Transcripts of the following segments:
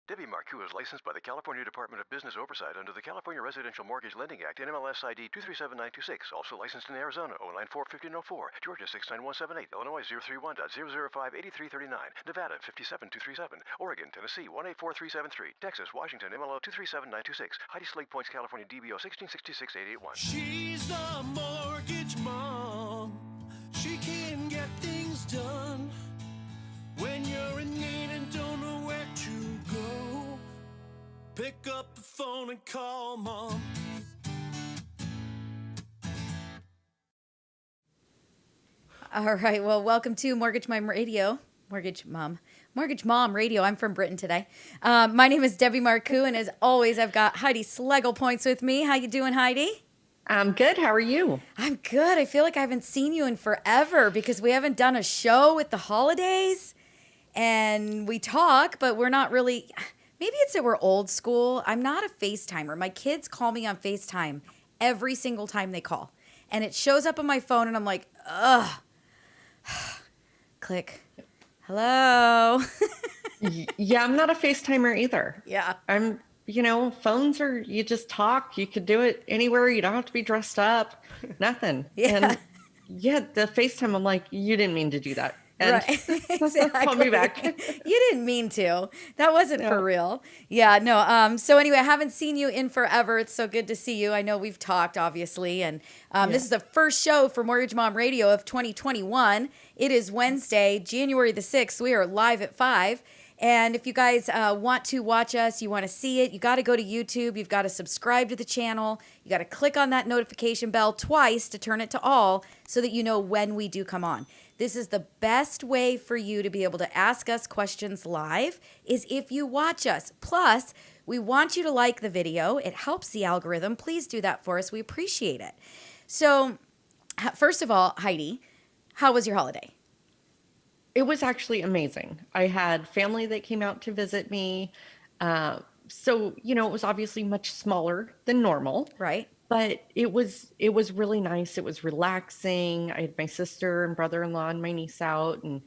Debbie Marcoux is licensed by the California Department of Business Oversight under the California Residential Mortgage Lending Act, NMLS ID 237926. Also licensed in Arizona, 094-1504, Georgia 69178, Illinois 031.005-8339, Nevada 57237, Oregon, Tennessee 184373, Texas, Washington, MLO 237926, Heidi Slade Points, California, DBO 1666881. She's the mortgage mom. She can get things done. When you're in need and don't know where to go, pick up the phone and call Mom. All right. Well, welcome to Mortgage Mom Radio. Mortgage Mom Radio. I'm from Britain today. My name is Debbie Marcoux, and as always, I've got Heidi Schlegel Points with me. How you doing, Heidi? I'm good. How are you? I'm good. I feel like I haven't seen you in forever because we haven't done a show with the holidays. And we talk, but we're not really, maybe it's that we're old school. I'm not a FaceTimer. My kids call me on FaceTime every single time they call. And it shows up on my phone and I'm like, ugh. Click. Hello. Yeah, I'm not a FaceTimer either. Yeah. Phones are, you just talk. You could do it anywhere. You don't have to be dressed up. Nothing. Yeah. And yeah, the FaceTime, I'm like, you didn't mean to do that. And right. Exactly. call me back. You didn't mean to. That wasn't for real. Yeah, no. So anyway, I haven't seen you in forever. It's so good to see you. I know we've talked, obviously. And This is the first show for Mortgage Mom Radio of 2021. It is Wednesday, January the 6th. We are live at 5. And if you guys want to watch us, you want to see it, you got to go to YouTube. You've got to subscribe to the channel. You got to click on that notification bell twice to turn it to all so that you know when we do come on. This is the best way for you to be able to ask us questions live is if you watch us. Plus, we want you to like the video. It helps the algorithm. Please do that for us. We appreciate it. So, first of all, Heidi, how was your holiday? It was actually amazing. I had family that came out to visit me. So, it was obviously much smaller than normal. Right. But it was really nice. It was relaxing. I had my sister and brother-in-law and my niece out, and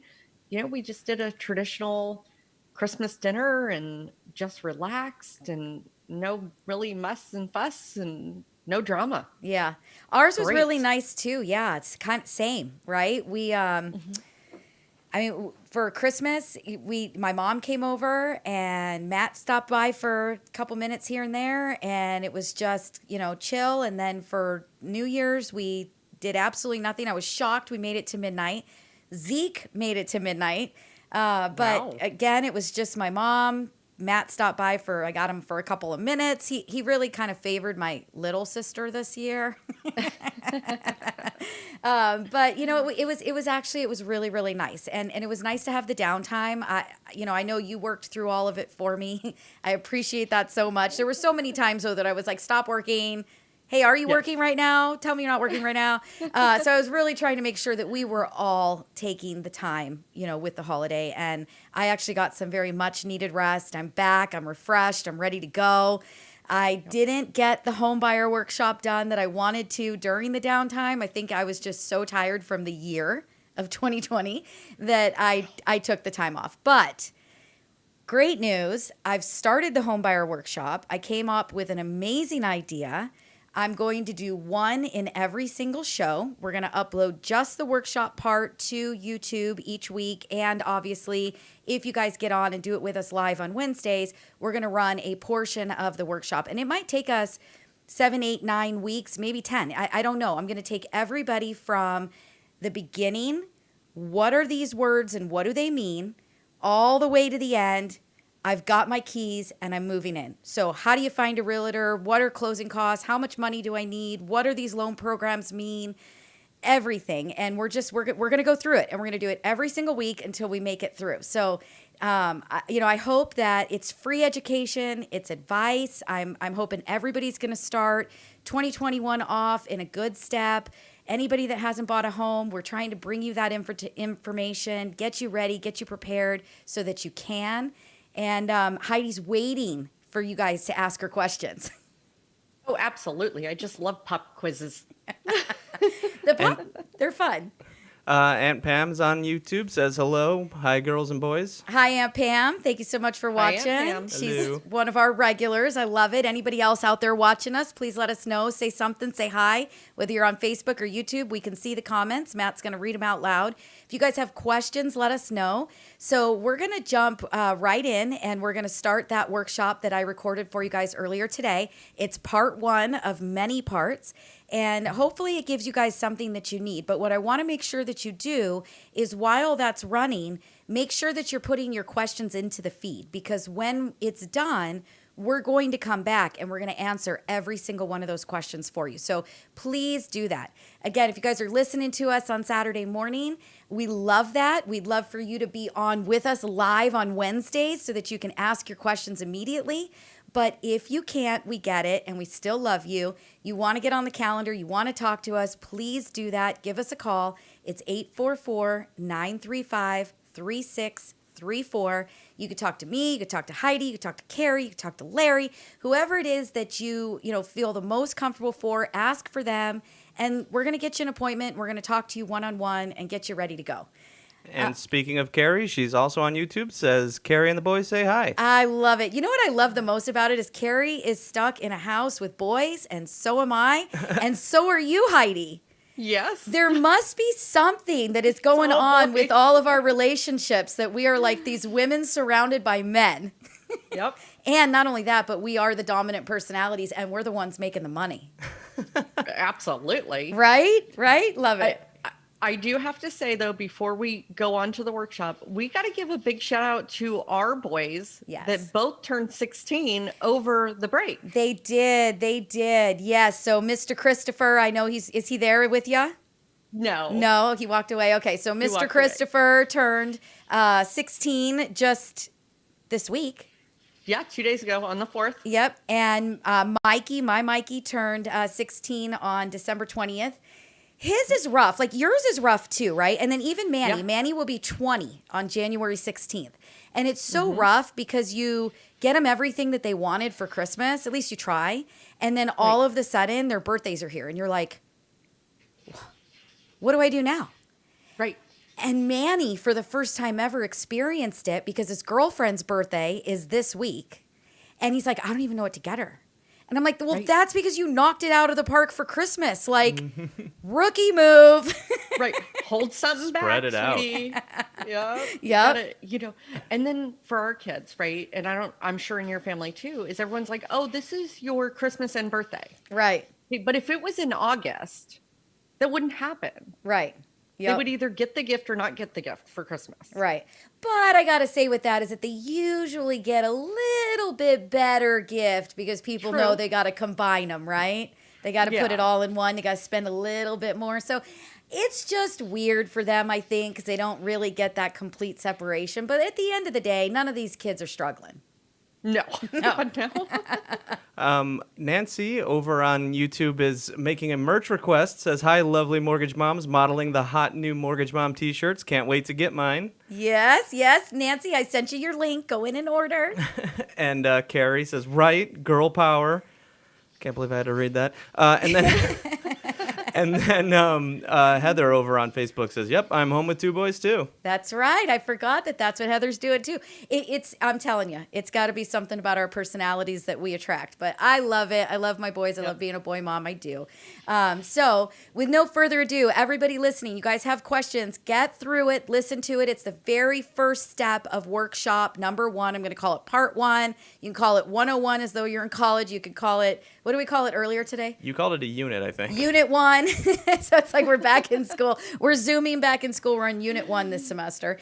we just did a traditional Christmas dinner and just relaxed and no really muss and fuss and no drama. Yeah. Ours was Great. really nice too. Yeah, it's kind of same, right? We for Christmas, my mom came over and Matt stopped by for a couple minutes here and there, and it was just, chill. And then for New Year's, we did absolutely nothing. I was shocked we made it to midnight. Zeke made it to midnight. But again, it was just my mom. Matt stopped by I got him for a couple of minutes. He really kind of favored my little sister this year. But it was really, really nice. And it was nice to have the downtime. I know you worked through all of it for me. I appreciate that so much. There were so many times though that I was like, stop working. Hey, are you working right now? Tell me you're not working right now. So I was really trying to make sure that we were all taking the time, with the holiday. And I actually got some very much needed rest. I'm back. I'm refreshed. I'm ready to go. I didn't get the Homebuyer Workshop done that I wanted to during the downtime. I think I was just so tired from the year of 2020 that I took the time off. But great news. I've started the Homebuyer Workshop. I came up with an amazing idea. I'm going to do one in every single show. We're going to upload just the workshop part to YouTube each week. And obviously, if you guys get on and do it with us live on Wednesdays, we're going to run a portion of the workshop. And it might take us 7, 8, 9 weeks, maybe 10. I don't know. I'm going to take everybody from the beginning. What are these words and what do they mean? All the way to the end. I've got my keys and I'm moving in. So how do you find a realtor? What are closing costs? How much money do I need? What are these loan programs mean? Everything. And we're going to go through it, and we're going to do it every single week until we make it through. So, I hope that it's free education. It's advice. I'm hoping everybody's going to start 2021 off in a good step. Anybody that hasn't bought a home, we're trying to bring you that information, get you ready, get you prepared so that you can. And Heidi's waiting for you guys to ask her questions. Oh, absolutely. I just love pop quizzes. They're fun. Aunt Pam's on YouTube, says hello. Hi, girls and boys. Hi, Aunt Pam. Thank you so much for Hi, Aunt watching. Pam. She's Hello. one of our regulars. I love it. Anybody else out there watching us, please let us know. Say something. Say hi. Whether you're on Facebook or YouTube, we can see the comments. Matt's going to read them out loud. If you guys have questions, let us know. So we're going to jump right in, and we're going to start that workshop that I recorded for you guys earlier today. It's part 1 of many parts. And hopefully it gives you guys something that you need. But what I want to make sure that you do is while that's running, make sure that you're putting your questions into the feed, because when it's done, we're going to come back and we're going to answer every single one of those questions for you. So please do that. Again, if you guys are listening to us on Saturday morning, we love that. We'd love for you to be on with us live on Wednesdays so that you can ask your questions immediately. But if you can't, we get it, and we still love you. You want to get on the calendar, you want to talk to us, please do that. Give us a call. It's 844-935-3634. You could talk to me, you could talk to Heidi, you could talk to Carrie, you could talk to Larry, whoever it is that you feel the most comfortable for, ask for them, and we're going to get you an appointment. We're going to talk to you one-on-one and get you ready to go. And speaking of Carrie, she's also on YouTube, says Carrie and the boys say hi. I love it. You know what I love the most about it is Carrie is stuck in a house with boys, and so am I, and so are you, Heidi. Yes. There must be something that is going all on boys. with all of our relationships, that we are like these women surrounded by men. Yep. And not only that, but we are the dominant personalities, and we're the ones making the money. Absolutely. Right? Right? Love it. I do have to say, though, before we go on to the workshop, we got to give a big shout out to our boys Yes. that both turned 16 over the break. They did. They did. Yes. So Mr. Christopher, I know is he there with you? No. No, he walked away. Okay. So walked Mr. away. Christopher turned 16 just this week. Yeah, 2 days ago on the 4th. Yep. And Mikey turned 16 on December 20th. His is rough. Like yours is rough too, right? And then even Manny. Yeah. Manny will be 20 on January 16th. And it's so rough because you get them everything that they wanted for Christmas. At least you try. And then all of a sudden their birthdays are here. And you're like, what do I do now? Right. And Manny, for the first time ever, experienced it because his girlfriend's birthday is this week. And he's like, I don't even know what to get her. And I'm like, well, Right. that's because you knocked it out of the park for Christmas. Like, rookie move. Right. Hold something Spread back, it out. sweetie. Yeah. Yep. And then for our kids, right? And I'm sure in your family too, is everyone's like, oh, this is your Christmas and birthday. Right, But if it was in August, that wouldn't happen. right. They Yep. would either get the gift or not get the gift for Christmas. Right. But I got to say with that is that they usually get a little bit better gift because people True. know they got to combine them, right? They got to put Yeah. it all in one. They got to spend a little bit more. So it's just weird for them, I think, because they don't really get that complete separation. But at the end of the day, none of these kids are struggling. No. No. Nancy over on YouTube is making a merch request, says, hi, lovely mortgage moms, modeling the hot new mortgage mom t-shirts. Can't wait to get mine. Yes, yes. Nancy, I sent you your link. Go in and order. And Carrie says, right, girl power. Can't believe I had to read that. And then and then Heather over on Facebook says, yep, I'm home with 2 boys too. That's right. I forgot that that's what Heather's doing too. I'm telling you, it's got to be something about our personalities that we attract. But I love it. I love my boys. I love being a boy mom. I do. So with no further ado, everybody listening, you guys have questions, get through it, listen to it. It's the very first step of workshop number 1. I'm going to call it part 1. You can call it 101 as though you're in college. You could call it, what did we call it earlier today? You called it a unit, I think. Unit 1. So it's like we're back in school. We're Zooming back in school. We're on Unit 1 this semester.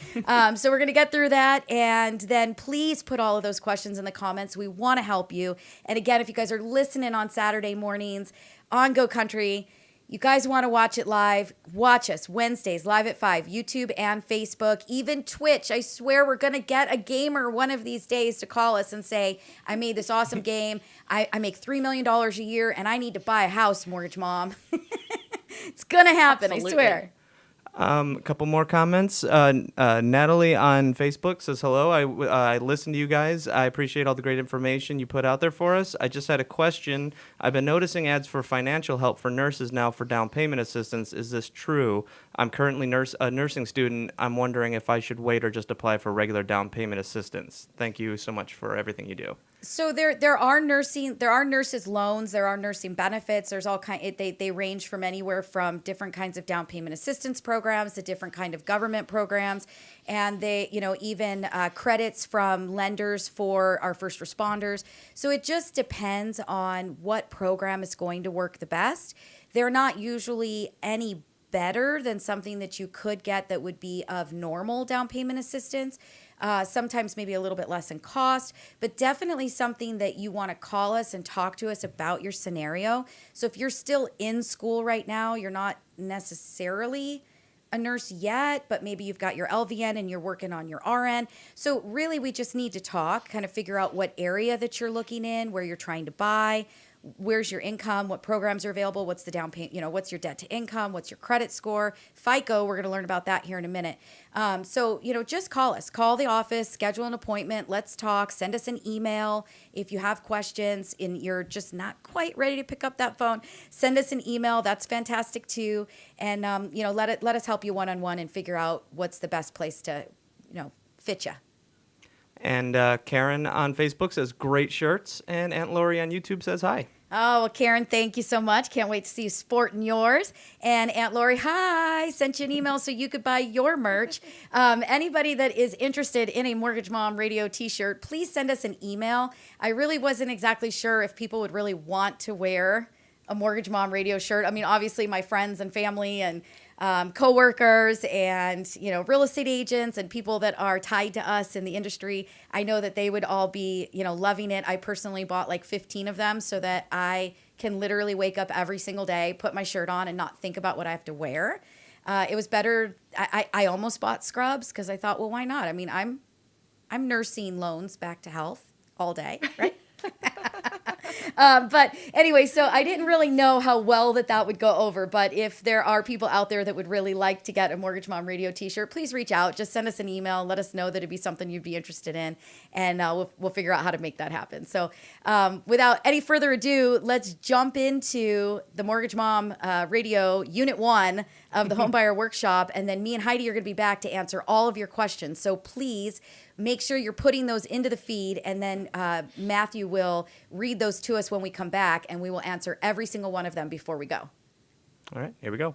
So we're going to get through that. And then please put all of those questions in the comments. We want to help you. And again, if you guys are listening on Saturday mornings on Go Country, you guys want to watch it live, watch us Wednesdays live at 5, YouTube and Facebook, even Twitch. I swear we're going to get a gamer one of these days to call us and say, I made this awesome game. I make $3 million a year and I need to buy a house, mortgage mom. It's going to happen, Absolutely. I swear. A couple more comments. Natalie on Facebook says, hello. I listened to you guys. I appreciate all the great information you put out there for us. I just had a question. I've been noticing ads for financial help for nurses now for down payment assistance. Is this true? I'm currently a nursing student. I'm wondering if I should wait or just apply for regular down payment assistance. Thank you so much for everything you do. So there are nurses loans, there are nursing benefits. There's all they range from anywhere from different kinds of down payment assistance programs to different kind of government programs, and they even credits from lenders for our first responders. So it just depends on what program is going to work the best. They're not usually any better than something that you could get that would be of normal down payment assistance. Sometimes maybe a little bit less in cost, but definitely something that you want to call us and talk to us about your scenario. So if you're still in school right now, you're not necessarily a nurse yet, but maybe you've got your LVN and you're working on your RN. So really we just need to talk, kind of figure out what area that you're looking in, where you're trying to buy, where's your income, what programs are available, what's the down payment, what's your debt to income, what's your credit score, FICO, we're going to learn about that here in a minute. So just call us, call the office, schedule an appointment, let's talk, send us an email. If you have questions and you're just not quite ready to pick up that phone, send us an email. That's fantastic too. And, let us help you one-on-one and figure out what's the best place to, fit you. And Karen on Facebook says, great shirts. And Aunt Lori on YouTube says, hi. Oh, well, Karen, thank you so much. Can't wait to see you sporting yours. And Aunt Lori, hi, sent you an email so you could buy your merch. Anybody that is interested in a Mortgage Mom Radio t-shirt, please send us an email. I really wasn't exactly sure if people would really want to wear a Mortgage Mom Radio shirt. I mean, obviously my friends and family and coworkers and real estate agents and people that are tied to us in the industry, I know that they would all be loving it. I personally bought like 15 of them so that I can literally wake up every single day, put my shirt on, and not think about what I have to wear. It was better. I almost bought scrubs because I thought, well, why not? I mean, I'm nursing loans back to health all day, right? But anyway, so I didn't really know how well that would go over. But if there are people out there that would really like to get a Mortgage Mom Radio t-shirt, please reach out. Just send us an email. Let us know that it'd be something you'd be interested in. And we'll figure out how to make that happen. So without any further ado, let's jump into the Mortgage Mom Radio Unit 1 of the Homebuyer Workshop. And then me and Heidi are going to be back to answer all of your questions. So please make sure you're putting those into the feed, and then Matthew will read those to us when we come back, and we will answer every single one of them before we go. All right, here we go.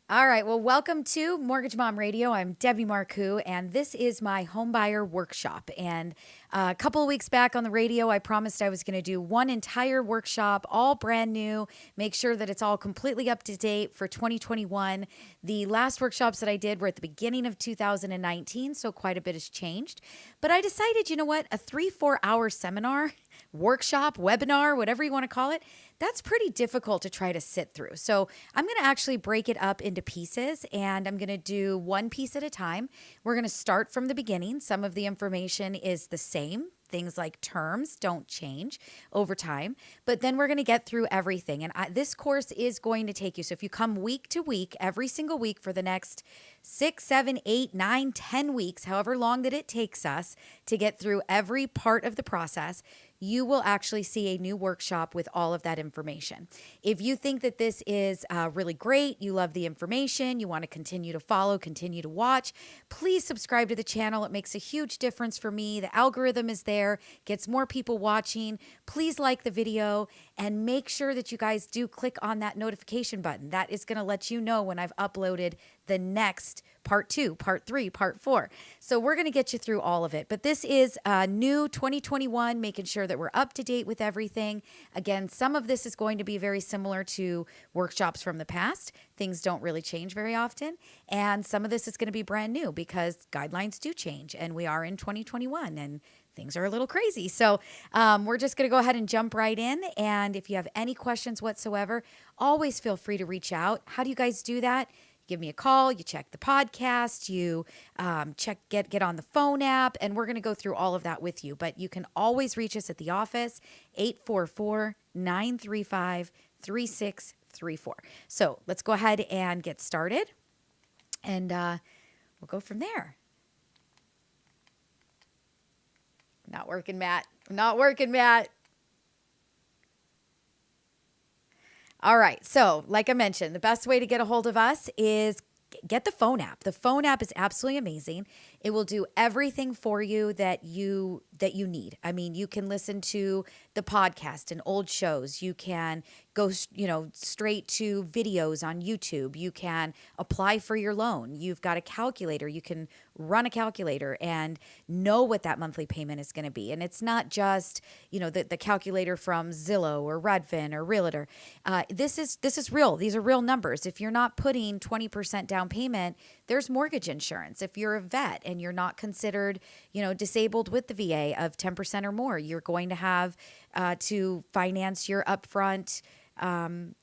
All right, well, welcome to Mortgage Mom Radio. I'm Debbie Marcoux, and this is my Homebuyer Workshop. And a couple of weeks back on the radio, I promised I was going to do one entire workshop, all brand new, make sure that it's all completely up to date for 2021. The last workshops that I did were at the beginning of 2019, so quite a bit has changed. But I decided, you know what, a 3-4 hour seminar, workshop, webinar, whatever you want to call it, that's pretty difficult to try to sit through. So I'm going to actually break it up into pieces, and I'm going to do one piece at a time. We're going to start from the beginning. Some of the information is the same. Things like terms don't change over time, but then we're going to get through everything. And this course is going to take you. So if you come week to week, every single week for the next 6, 7, 8, 9, 10 weeks, however long that it takes us to get through every part of the process, you will actually see a new workshop with all of that information. If you think that this is really great, you love the information, you want to continue to follow, continue to watch, please subscribe to the channel. It makes a huge difference for me. The algorithm is there, gets more people watching. Please like the video and make sure that you guys do click on that notification button. That is going to let you know when I've uploaded the next part 2, part 3, part 4. So we're going to get you through all of it. But this is new 2021, making sure that we're up to date with everything. Again, some of this is going to be very similar to workshops from the past. Things don't really change very often. And some of this is going to be brand new because guidelines do change. And we are in 2021 and things are a little crazy. So we're just going to go ahead and jump right in. And if you have any questions whatsoever, always feel free to reach out. How do you guys do that? Give me a call, you check the podcast, you get on the phone app, and we're going to go through all of that with you. But you can always reach us at the office, 844-935-3653. 3634. So let's go ahead and get started, and we'll go from there. Not working, Matt. Not working, Matt. All right. So, like I mentioned, the best way to get a hold of us is get the phone app. The phone app is absolutely amazing. It will do everything for you that you need. I mean, you can listen to the podcast and old shows. You can go, straight to videos on YouTube. You can apply for your loan. You've got a calculator. You can run a calculator and know what that monthly payment is going to be. And it's not just, the calculator from Zillow or Redfin or Realtor. This is real. These are real numbers. If you're not putting 20% down payment, there's mortgage insurance. If you're a vet and you're not considered, disabled with the VA of 10% or more, you're going to have to finance your upfront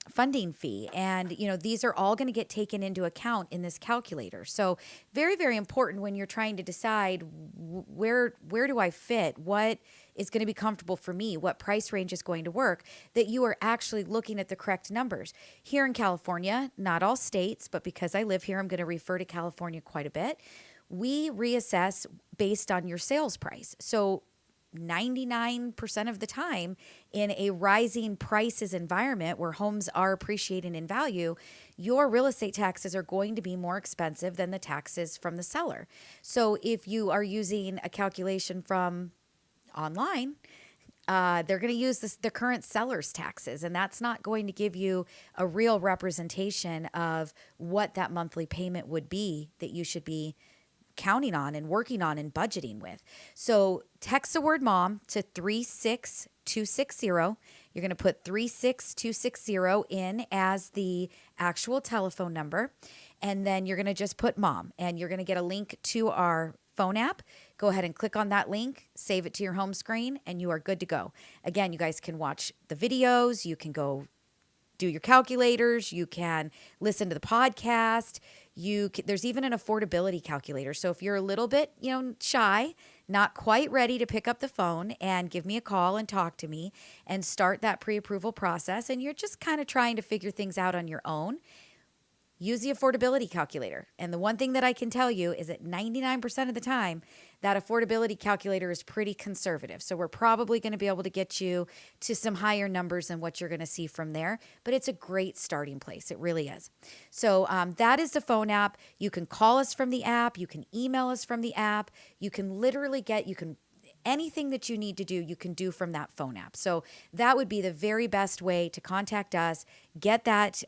funding fee. And, these are all going to get taken into account in this calculator. So very, very important when you're trying to decide where do I fit? What is going to be comfortable for me? What price range is going to work? That you are actually looking at the correct numbers. Here in California, not all states, but because I live here, I'm going to refer to California quite a bit. We reassess based on your sales price. So 99% of the time in a rising prices environment where homes are appreciating in value, your real estate taxes are going to be more expensive than the taxes from the seller. So if you are using a calculation from online, they're going to use the current seller's taxes, and that's not going to give you a real representation of what that monthly payment would be that you should be counting on and working on and budgeting with. So text the word mom to 36260. You're going to put 36260 in as the actual telephone number. And then you're going to just put mom, and you're going to get a link to our phone app. Go ahead and click on that link, save it to your home screen, and you are good to go. Again, you guys can watch the videos. You can go do your calculators. You can listen to the podcast. There's even an affordability calculator. So if you're a little bit, shy, not quite ready to pick up the phone and give me a call and talk to me and start that pre-approval process, and you're just kind of trying to figure things out on your own, use the affordability calculator. And the one thing that I can tell you is that 99% of the time, that affordability calculator is pretty conservative. So we're probably going to be able to get you to some higher numbers than what you're going to see from there. But it's a great starting place. It really is. So that is the phone app. You can call us from the app. You can email us from the app. You can literally anything that you need to do, you can do from that phone app. So that would be the very best way to contact us. Get that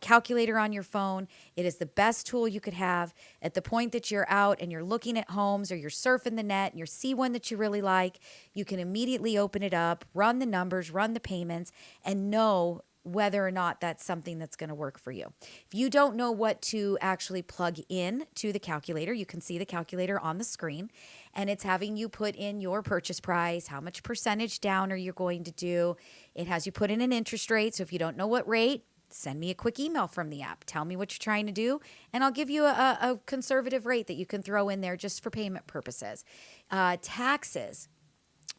calculator on your phone. It is the best tool you could have at the point that you're out and you're looking at homes or you're surfing the net and you see one that you really like. You can immediately open it up, run the numbers, run the payments, and know whether or not that's something that's going to work for you. If you don't know what to actually plug in to the calculator, you can see the calculator on the screen, and it's having you put in your purchase price, how much percentage down are you going to do. It has you put in an interest rate. So if you don't know what rate, send me a quick email from the app. Tell me what you're trying to do, and I'll give you a conservative rate that you can throw in there just for payment purposes. Taxes,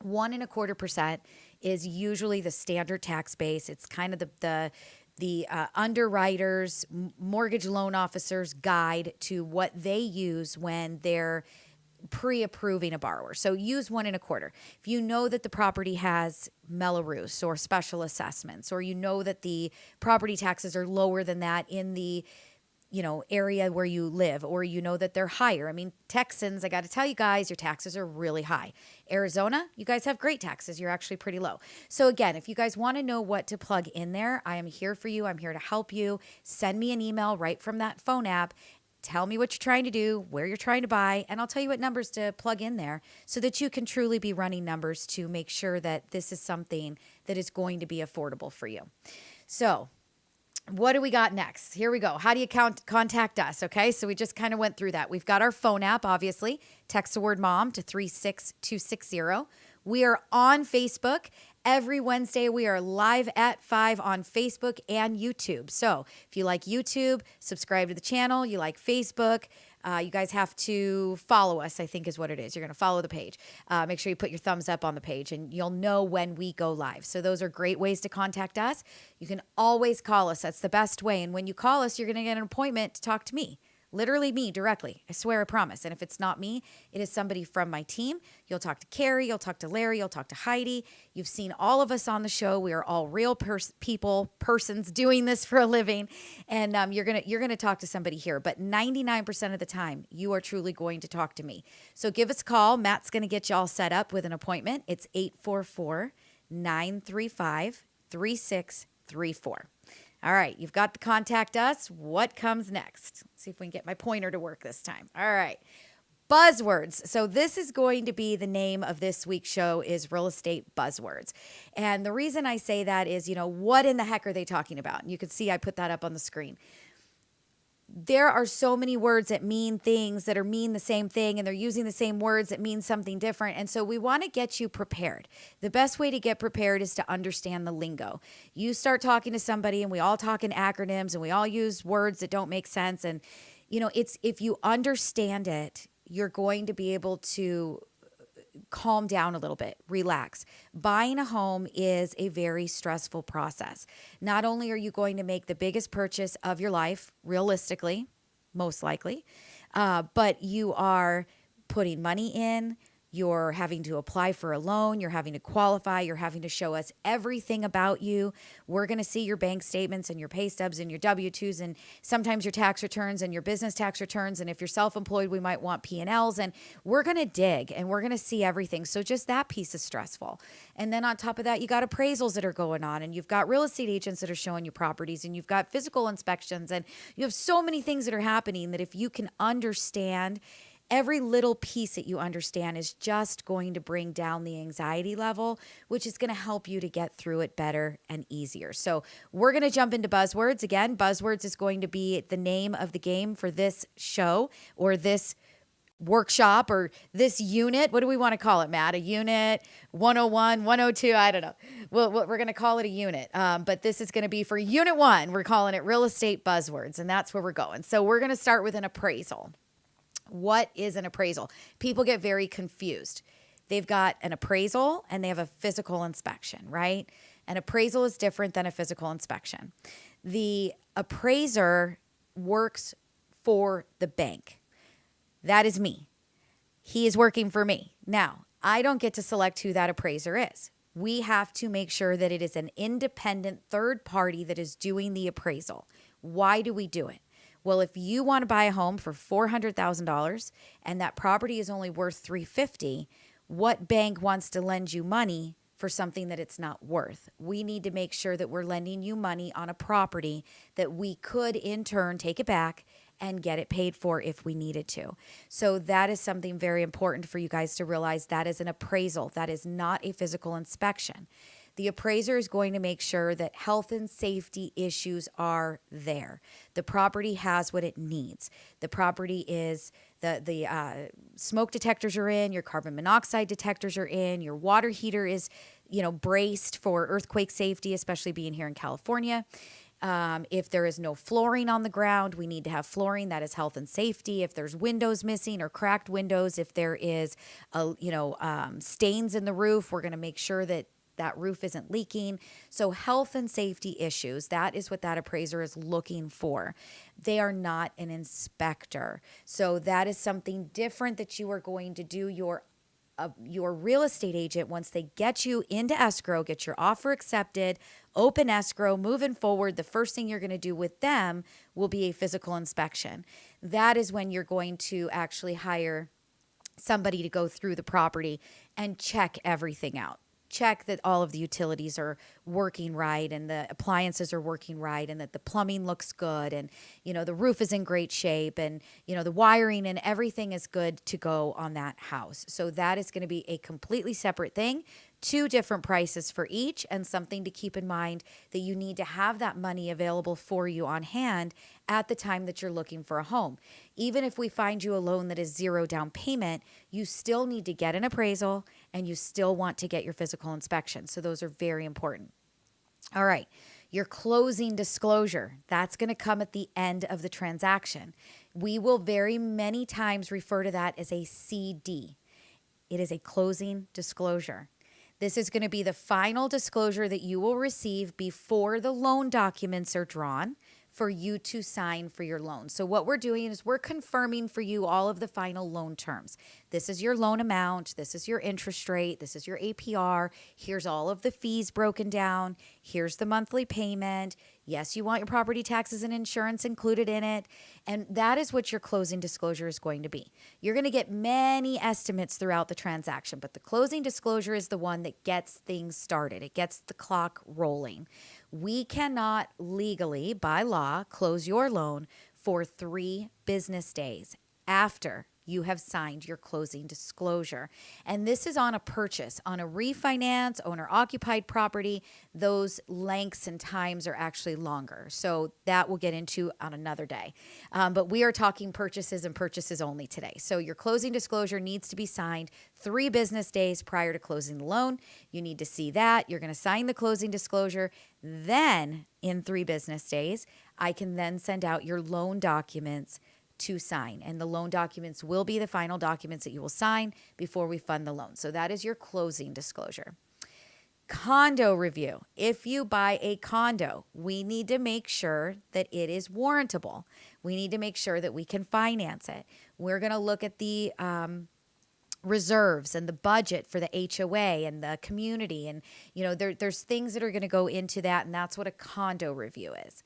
1.25% is usually the standard tax base. It's kind of the underwriters, mortgage loan officers' guide to what they use when they're pre-approving a borrower. So use 1.25. If you know that the property has Mello-Roos or special assessments, or you know that the property taxes are lower than that in the area where you live, or you know that they're higher. I mean, Texans, I got to tell you guys, your taxes are really high. Arizona, you guys have great taxes. You're actually pretty low. So again, if you guys want to know what to plug in there, I am here for you. I'm here to help you. Send me an email right from that phone app. Tell me what you're trying to do, where you're trying to buy, and I'll tell you what numbers to plug in there so that you can truly be running numbers to make sure that this is something that is going to be affordable for you. So what do we got next? Here we go. How do you contact us? Okay, so we just kind of went through that. We've got our phone app, obviously. Text the word mom to 36260. We are on Facebook. Every Wednesday, we are live at 5 on Facebook and YouTube. So if you like YouTube, subscribe to the channel. You like Facebook, You guys have to follow us, I think is what it is. You're going to follow the page. Make sure you put your thumbs up on the page and you'll know when we go live. So those are great ways to contact us. You can always call us. That's the best way. And when you call us, you're going to get an appointment to talk to me. Literally me directly. I swear, I promise. And if it's not me, it is somebody from my team. You'll talk to Carrie, you'll talk to Larry, you'll talk to Heidi. You've seen all of us on the show. We are all real persons doing this for a living. And you're gonna talk to somebody here. But 99% of the time, you are truly going to talk to me. So give us a call. Matt's gonna get you all set up with an appointment. It's 844-935-3634. All right, you've got the contact us. What comes next? Let's see if we can get my pointer to work this time. All right, buzzwords. So this is going to be the name of this week's show is Real Estate Buzzwords. And the reason I say that is, what in the heck are they talking about? And you can see I put that up on the screen. There are so many words that mean things that mean the same thing, and they're using the same words that mean something different. And so we want to get you prepared. The best way to get prepared is to understand the lingo. You start talking to somebody and we all talk in acronyms and we all use words that don't make sense. And, it's if you understand it, you're going to be able to calm down a little bit, relax. Buying a home is a very stressful process. Not only are you going to make the biggest purchase of your life, realistically, most likely, but you are putting money in, you're having to apply for a loan, you're having to qualify, you're having to show us everything about you. We're going to see your bank statements and your pay stubs and your W-2s and sometimes your tax returns and your business tax returns. And if you're self-employed, we might want P&Ls, and we're going to dig and we're going to see everything. So just that piece is stressful. And then on top of that, you got appraisals that are going on, and you've got real estate agents that are showing you properties, and you've got physical inspections, and you have so many things that are happening that if you can understand every little piece that you understand is just going to bring down the anxiety level, which is going to help you to get through it better and easier. So we're going to jump into buzzwords. Again, buzzwords is going to be the name of the game for this show or this workshop or this unit. What do we want to call it, Matt? A unit 101, 102, I don't know. Well, we're going to call it a unit. But this is going to be for unit 1. We're calling it real estate buzzwords, and that's where we're going. So we're going to start with an appraisal. What is an appraisal? People get very confused. They've got an appraisal and they have a physical inspection, right? An appraisal is different than a physical inspection. The appraiser works for the bank. That is me. He is working for me. Now, I don't get to select who that appraiser is. We have to make sure that it is an independent third party that is doing the appraisal. Why do we do it? Well, if you want to buy a home for $400,000 and that property is only worth $350,000, what bank wants to lend you money for something that it's not worth? We need to make sure that we're lending you money on a property that we could in turn take it back and get it paid for if we needed to. So that is something very important for you guys to realize. That is an appraisal. That is not a physical inspection. The appraiser is going to make sure that health and safety issues are there. The property has what it needs. The property is the smoke detectors are in, your carbon monoxide detectors are in, your water heater is, braced for earthquake safety, especially being here in California. If there is no flooring on the ground, we need to have flooring. That is health and safety. If there's windows missing or cracked windows, if there is stains in the roof, we're going to make sure that roof isn't leaking. So health and safety issues, that is what that appraiser is looking for. They are not an inspector. So that is something different that you are going to do. Your real estate agent, once they get you into escrow, get your offer accepted, open escrow, moving forward, the first thing you're going to do with them will be a physical inspection. That is when you're going to actually hire somebody to go through the property and check everything out. Check that all of the utilities are working right and the appliances are working right and that the plumbing looks good and, the roof is in great shape and, the wiring and everything is good to go on that house. So that is going to be a completely separate thing. 2 different prices for each, and something to keep in mind that you need to have that money available for you on hand at the time that you're looking for a home. Even if we find you a loan that is 0 down payment, you still need to get an appraisal and you still want to get your physical inspection. So those are very important. All right. Your closing disclosure, that's going to come at the end of the transaction. We will very many times refer to that as a CD. It is a closing disclosure. This is going to be the final disclosure that you will receive before the loan documents are drawn for you to sign for your loan. So what we're doing is we're confirming for you all of the final loan terms. This is your loan amount. This is your interest rate. This is your APR. Here's all of the fees broken down. Here's the monthly payment. Yes, you want your property taxes and insurance included in it. And that is what your closing disclosure is going to be. You're going to get many estimates throughout the transaction, but the closing disclosure is the one that gets things started. It gets the clock rolling. We cannot legally, by law, close your loan for 3 business days after you have signed your closing disclosure. And this is on a purchase. On a refinance, owner-occupied property, those lengths and times are actually longer. So that we'll get into on another day. But we are talking purchases and purchases only today. So your closing disclosure needs to be signed 3 business days prior to closing the loan. You need to see that. You're going to sign the closing disclosure. Then in 3 business days, I can then send out your loan documents to sign. And the loan documents will be the final documents that you will sign before we fund the loan. So that is your closing disclosure. Condo review. If you buy a condo, we need to make sure that it is warrantable. We need to make sure that we can finance it. We're going to look at the reserves and the budget for the HOA and the community. And, there's things that are going to go into that. And that's what a condo review is.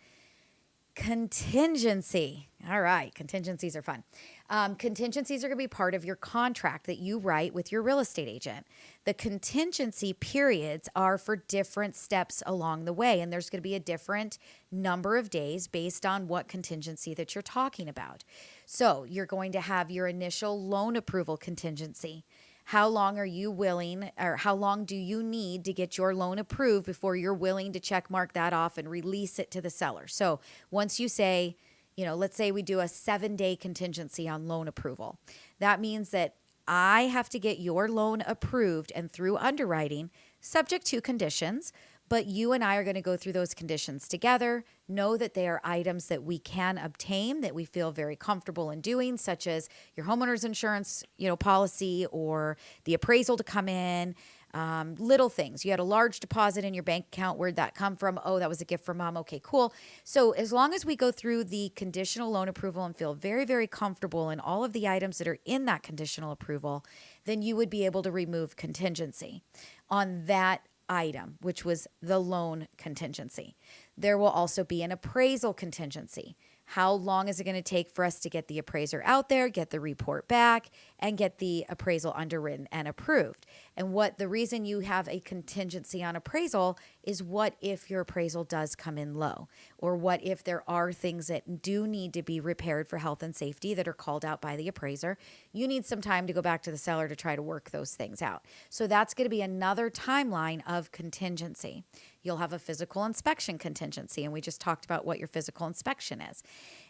Contingency. All right. Contingencies are fun. Contingencies are going to be part of your contract that you write with your real estate agent. The contingency periods are for different steps along the way, and there's going to be a different number of days based on what contingency that you're talking about. So you're going to have your initial loan approval contingency. How long are you willing, or how long do you need to get your loan approved before you're willing to check mark that off and release it to the seller? So once you say, let's say we do a 7-day contingency on loan approval. That means that I have to get your loan approved and through underwriting, subject to conditions, but you and I are going to go through those conditions together. Know that they are items that we can obtain, that we feel very comfortable in doing, such as your homeowner's insurance, policy, or the appraisal to come in. Little things. You had a large deposit in your bank account. Where'd that come from? Oh, that was a gift from mom. Okay, cool. So as long as we go through the conditional loan approval and feel very, very comfortable in all of the items that are in that conditional approval, then you would be able to remove contingency on that item, which was the loan contingency. There will also be an appraisal contingency. How long is it going to take for us to get the appraiser out there, get the report back, and get the appraisal underwritten and approved? And the reason you have a contingency on appraisal is, what if your appraisal does come in low? Or what if there are things that do need to be repaired for health and safety that are called out by the appraiser? You need some time to go back to the seller to try to work those things out. So that's going to be another timeline of contingency. You'll have a physical inspection contingency, and we just talked about what your physical inspection is.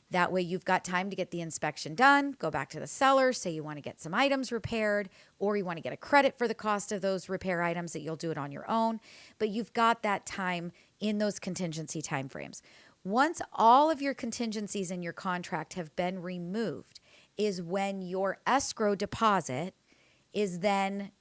That way you've got time to get the inspection done, go back to the seller, say you want to get some items repaired, or you want to get a credit for the cost of those repair items, that you'll do it on your own. But you've got that time in those contingency timeframes. Once all of your contingencies in your contract have been removed is when your escrow deposit is then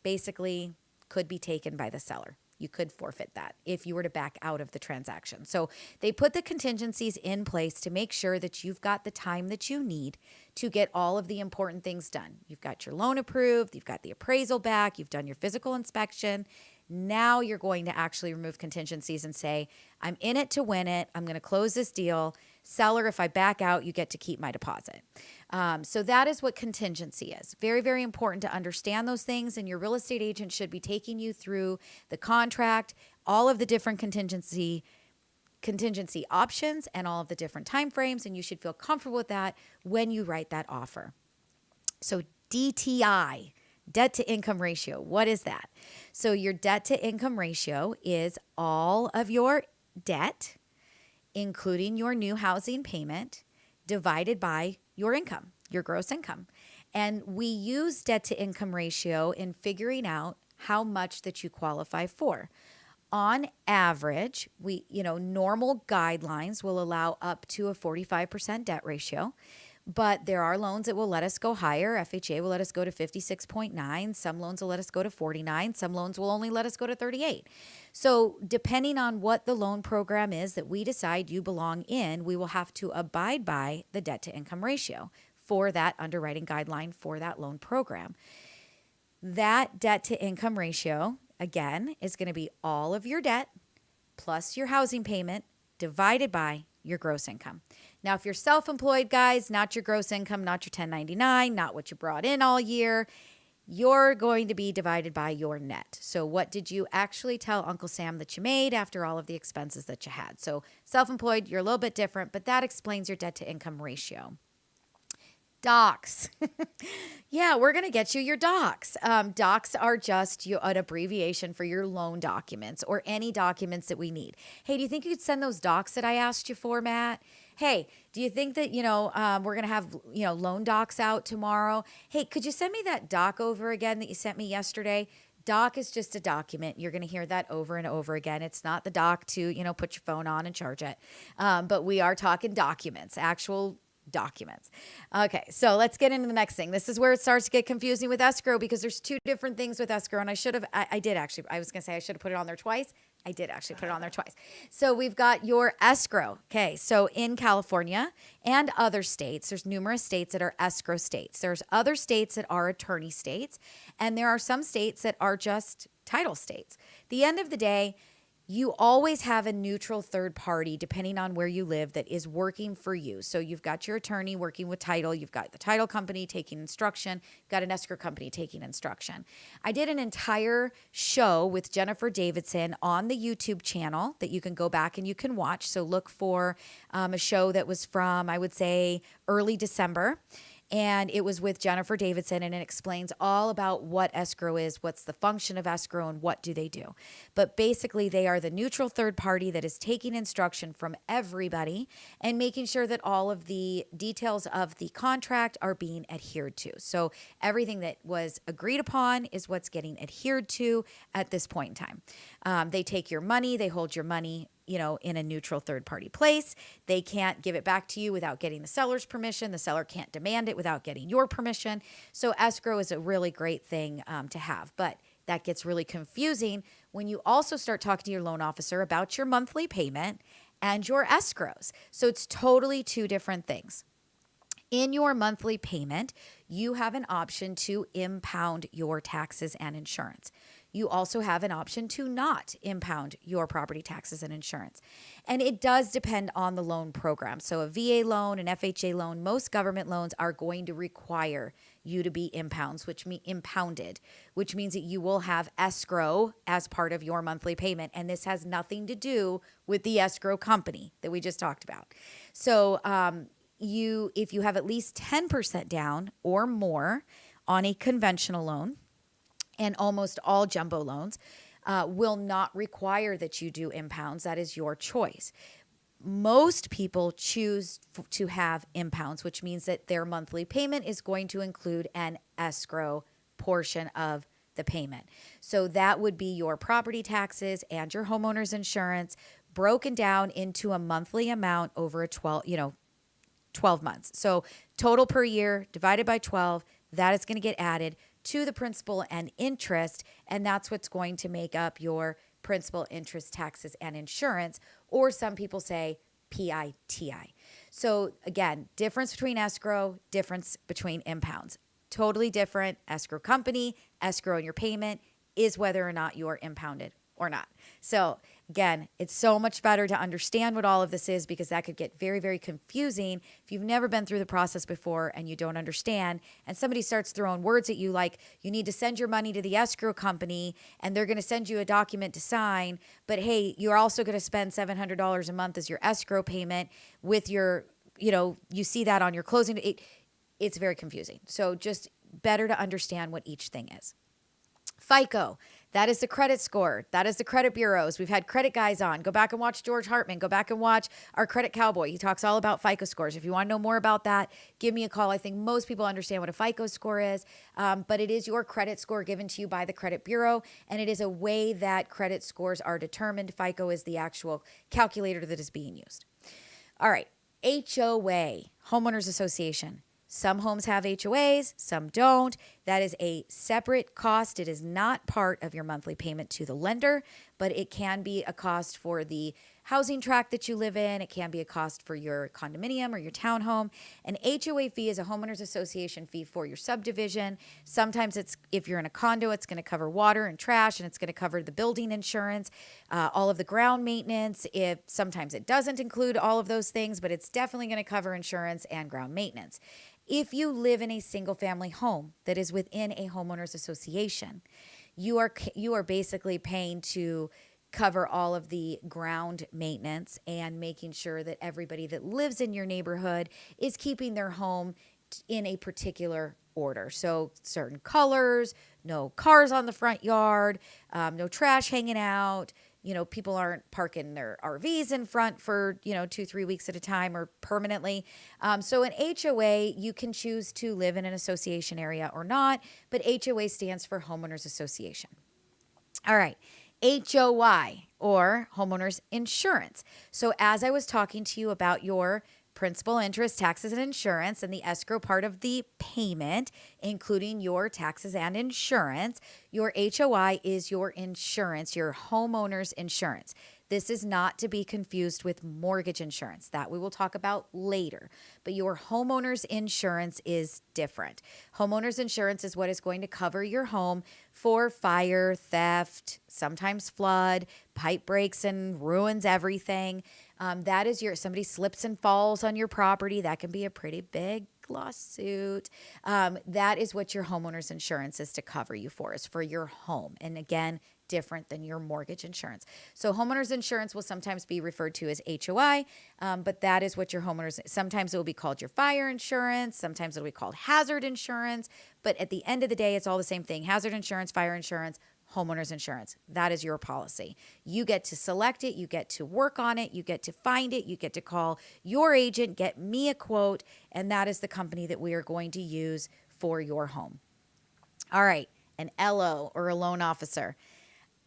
basically could be taken by the seller. You could forfeit that if you were to back out of the transaction. So they put the contingencies in place to make sure that you've got the time that you need to get all of the important things done. You've got your loan approved, you've got the appraisal back, you've done your physical inspection. Now you're going to actually remove contingencies and say, I'm in it to win it. I'm going to close this deal. Seller, if I back out, you get to keep my deposit. So that is what contingency is. Very, very important to understand those things, and your real estate agent should be taking you through the contract, all of the different contingency options, and all of the different timeframes, and you should feel comfortable with that when you write that offer. So DTI, debt to income ratio. What is that? So your debt to income ratio is all of your debt, including your new housing payment, divided by your income, your gross income. And we use debt to income ratio in figuring out how much that you qualify for. On average, normal guidelines will allow up to a 45% debt ratio, but there are loans that will let us go higher. FHA will let us go to 56.9. Some loans will let us go to 49. Some loans will only let us go to 38. So depending on what the loan program is that we decide you belong in, we will have to abide by the debt to income ratio for that underwriting guideline for that loan program. That debt to income ratio, again, is going to be all of your debt plus your housing payment divided by your gross income. Now, if you're self-employed, guys, not your gross income, not your 1099, not what you brought in all year, you're going to be divided by your net. So what did you actually tell Uncle Sam that you made after all of the expenses that you had? So self-employed, you're a little bit different, but that explains your debt to income ratio. Docs. Yeah, we're going to get you your docs. Docs are just an abbreviation for your loan documents or any documents that we need. Hey, do you think you could send those docs that I asked you for, Matt? Hey, do you think that, we're going to have, loan docs out tomorrow? Hey, could you send me that doc over again that you sent me yesterday? Doc is just a document. You're going to hear that over and over again. It's not the doc to, put your phone on and charge it. But we are talking documents, actual documents. Okay, so let's get into the next thing. This is where it starts to get confusing with escrow because there's two different things with escrow. And I should have put it on there twice. I did actually put it on there twice. So we've got your escrow. Okay, so in California and other states, there's numerous states that are escrow states. There's other states that are attorney states, and there are some states that are just title states. At the end of the day, you always have a neutral third party, depending on where you live, that is working for you. So you've got your attorney working with title. You've got the title company taking instruction. You've got an escrow company taking instruction. I did an entire show with Jennifer Davidson on the YouTube channel that you can go back and you can watch. So look for a show that was from, I would say, early December. And it was with Jennifer Davidson, and it explains all about what escrow is, what's the function of escrow, and what do they do. But basically, they are the neutral third party that is taking instruction from everybody and making sure that all of the details of the contract are being adhered to. So everything that was agreed upon is what's getting adhered to at this point in time. They take your money, they hold your money in a neutral third-party place. They can't give it back to you without getting the seller's permission. The seller can't demand it without getting your permission. So escrow is a really great thing to have. But that gets really confusing when you also start talking to your loan officer about your monthly payment and your escrows. So it's totally two different things. In your monthly payment, you have an option to impound your taxes and insurance. You also have an option to not impound your property taxes and insurance. And it does depend on the loan program. So a VA loan, an FHA loan, most government loans are going to require you to be impounded, which means that you will have escrow as part of your monthly payment. And this has nothing to do with the escrow company that we just talked about. So if you have at least 10% down or more on a conventional loan, and almost all jumbo loans will not require that you do impounds. That is your choice. Most people choose to have impounds, which means that their monthly payment is going to include an escrow portion of the payment. So that would be your property taxes and your homeowner's insurance broken down into a monthly amount over a 12 months. So total per year divided by 12, that is going to get added to the principal and interest, and that's what's going to make up your principal, interest, taxes, and insurance, or some people say PITI. So again, difference between escrow, difference between impounds. Totally different. Escrow company, escrow in your payment is whether or not you're impounded or not. So again, it's so much better to understand what all of this is because that could get very, very confusing if you've never been through the process before and you don't understand. And somebody starts throwing words at you like you need to send your money to the escrow company and they're going to send you a document to sign. But hey, you're also going to spend $700 a month as your escrow payment with your, you see that on your closing. It's very confusing. So just better to understand what each thing is. FICO. That is the credit score. That is the credit bureaus. We've had credit guys on. Go back and watch George Hartman. Go back and watch our credit cowboy. He talks all about FICO scores. If you want to know more about that, give me a call. I think most people understand what a FICO score is, but it is your credit score given to you by the credit bureau, and it is a way that credit scores are determined. FICO is the actual calculator that is being used. All right, HOA, Homeowners Association. Some homes have HOAs, some don't. That is a separate cost. It is not part of your monthly payment to the lender, but it can be a cost for the housing tract that you live in. It can be a cost for your condominium or your townhome. An HOA fee is a homeowners association fee for your subdivision. Sometimes it's, if you're in a condo, it's going to cover water and trash, and it's going to cover the building insurance, all of the ground maintenance. If sometimes it doesn't include all of those things, but it's definitely going to cover insurance and ground maintenance. If you live in a single family home that is within a homeowners association, you are basically paying to cover all of the ground maintenance and making sure that everybody that lives in your neighborhood is keeping their home in a particular order. So certain colors, no cars on the front yard, no trash hanging out. People aren't parking their RVs in front for, 2-3 weeks at a time or permanently. So an HOA, you can choose to live in an association area or not, but HOA stands for Homeowners Association. All right. HOI, or Homeowners Insurance. So as I was talking to you about your principal, interest, taxes, and insurance, and the escrow part of the payment, including your taxes and insurance, your HOI is your insurance, your homeowner's insurance. This is not to be confused with mortgage insurance. That we will talk about later. But your homeowner's insurance is different. Homeowner's insurance is what is going to cover your home for fire, theft, sometimes flood, pipe breaks and ruins everything. That is somebody slips and falls on your property. That can be a pretty big lawsuit. That is what your homeowner's insurance is to cover you for, is for your home. And again, different than your mortgage insurance. So homeowner's insurance will sometimes be referred to as HOI, but that is what your homeowner's, sometimes it will be called your fire insurance, sometimes it'll be called hazard insurance, but at the end of the day, it's all the same thing. Hazard insurance, fire insurance, homeowner's insurance. That is your policy. You get to select it. You get to work on it. You get to find it. You get to call your agent, get me a quote, and that is the company that we are going to use for your home. All right, an LO, or a loan officer.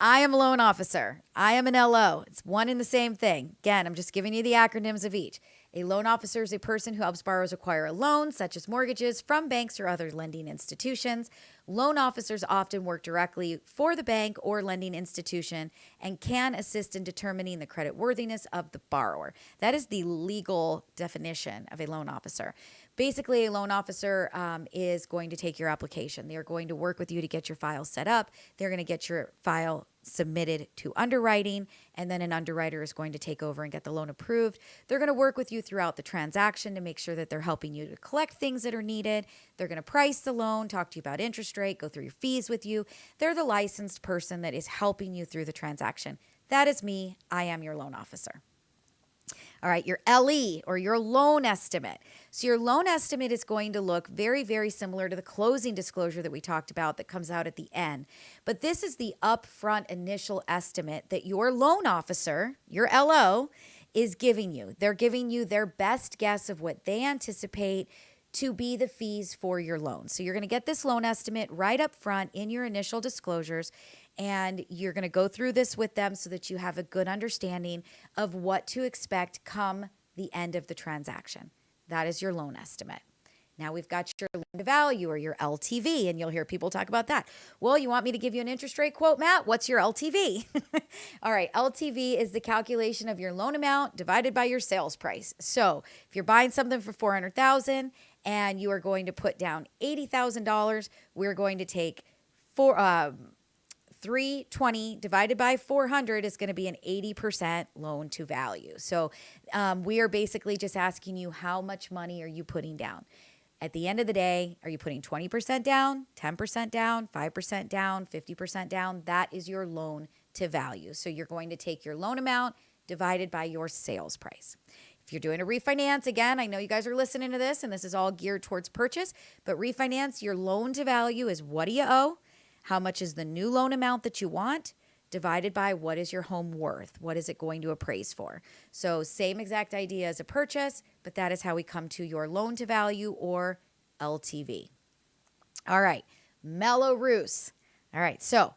I am a loan officer. I am an LO. It's one and the same thing. Again, I'm just giving you the acronyms of each. A loan officer is a person who helps borrowers acquire a loan, such as mortgages, from banks or other lending institutions. Loan officers often work directly for the bank or lending institution and can assist in determining the creditworthiness of the borrower. That is the legal definition of a loan officer. Basically, a loan officer is going to take your application. They are going to work with you to get your file set up. They're going to get your file submitted to underwriting, and then an underwriter is going to take over and get the loan approved. They're going to work with you throughout the transaction to make sure that they're helping you to collect things that are needed. They're going to price the loan, talk to you about interest rate, go through your fees with you. They're the licensed person that is helping you through the transaction. That is me. I am your loan officer. All right, your LE, or your loan estimate. So your loan estimate is going to look very, very similar to the closing disclosure that we talked about that comes out at the end. But this is the upfront initial estimate that your loan officer, your LO, is giving you. They're giving you their best guess of what they anticipate to be the fees for your loan. So you're going to get this loan estimate right up front in your initial disclosures, and you're going to go through this with them so that you have a good understanding of what to expect come the end of the transaction. That is your loan estimate. Now we've got your loan to value, or your LTV, and you'll hear people talk about that. Well, you want me to give you an interest rate quote, Matt? What's your LTV? All right, LTV is the calculation of your loan amount divided by your sales price. So if you're buying something for $400,000 and you are going to put down $80,000, we're going to take 320 divided by 400 is going to be an 80% loan to value. So we are basically just asking you, how much money are you putting down? At the end of the day, are you putting 20% down, 10% down, 5% down, 50% down? That is your loan to value. So you're going to take your loan amount divided by your sales price. If you're doing a refinance, again, I know you guys are listening to this and this is all geared towards purchase, but refinance, your loan to value is what do you owe? how much is the new loan amount that you want, divided by what is your home worth? What is it going to appraise for? So same exact idea as a purchase, but that is how we come to your loan to value or LTV. All right, mellow roofs. All right, so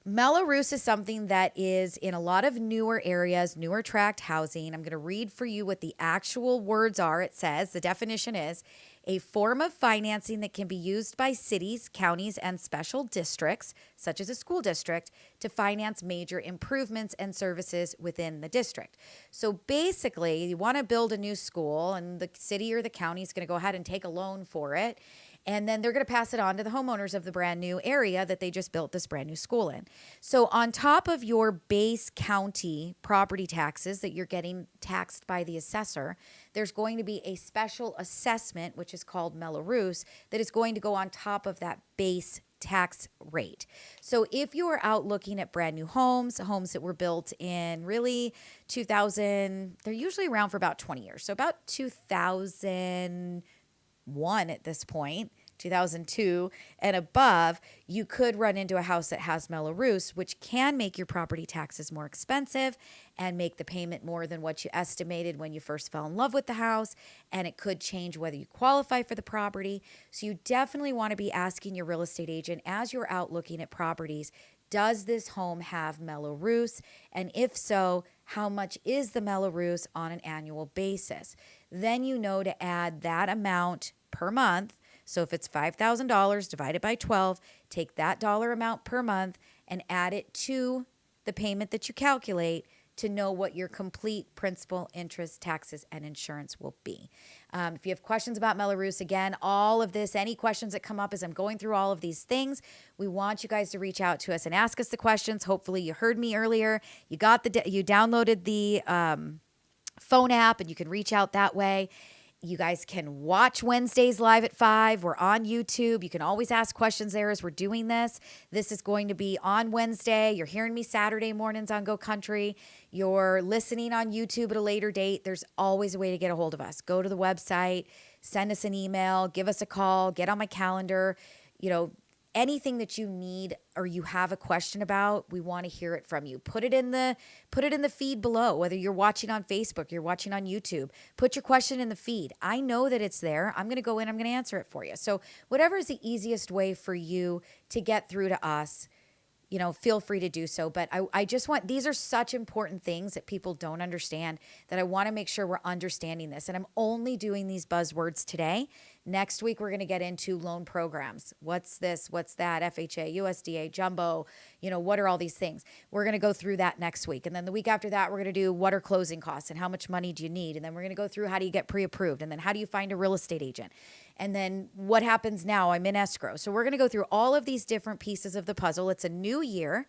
mellow roofs is something that is in a lot of newer areas, newer tract housing. I'm going to read for you what the actual words are. It says, the definition is a form of financing that can be used by cities, counties, and special districts, such as a school district, to finance major improvements and services within the district. So basically, you want to build a new school, and the city or the county is going to go ahead and take a loan for it. And then they're going to pass it on to the homeowners of the brand new area that they just built this brand new school in. So on top of your base county property taxes that you're getting taxed by the assessor, there's going to be a special assessment, which is called mellow roofs, that is going to go on top of that base tax rate. So if you are out looking at brand new homes that were built in really 2000, they're usually around for about 20 years. So about 2001 at this point, 2002 and above, you could run into a house that has mellow roofs, which can make your property taxes more expensive and make the payment more than what you estimated when you first fell in love with the house. And it could change whether you qualify for the property. So you definitely want to be asking your real estate agent as you're out looking at properties, does this home have mellow roofs? And if so, how much is the mellow roofs on an annual basis? Then you know to add that amount per month. So if it's $5,000 divided by 12, take that dollar amount per month and add it to the payment that you calculate to know what your complete principal, interest, taxes, and insurance will be. If you have questions about mellow roofs, again, all of this, any questions that come up as I'm going through all of these things, we want you guys to reach out to us and ask us the questions. Hopefully you heard me earlier. You downloaded the phone app and you can reach out that way. You guys can watch Wednesdays live at 5. We're on YouTube. You can always ask questions there as we're doing this. This is going to be on Wednesday. You're hearing me Saturday mornings on Go Country. You're listening on YouTube at a later date. There's always a way to get a hold of us. Go to the website, send us an email, give us a call, get on my calendar. Anything that you need or you have a question about, we want to hear it from you. Put it in the feed below, whether you're watching on Facebook, you're watching on YouTube. Put your question in the feed. I know that it's there. I'm going to go in, I'm going to answer it for you. So whatever is the easiest way for you to get through to us, feel free to do so. But I just want, these are such important things that people don't understand that I want to make sure we're understanding this. And I'm only doing these buzzwords today. Next week, we're going to get into loan programs. What's this? What's that? FHA, USDA, jumbo, what are all these things? We're going to go through that next week. And then the week after that, we're going to do what are closing costs and how much money do you need? And then we're going to go through how do you get pre-approved? And then how do you find a real estate agent? And then what happens now? I'm in escrow. So we're going to go through all of these different pieces of the puzzle. It's a new year.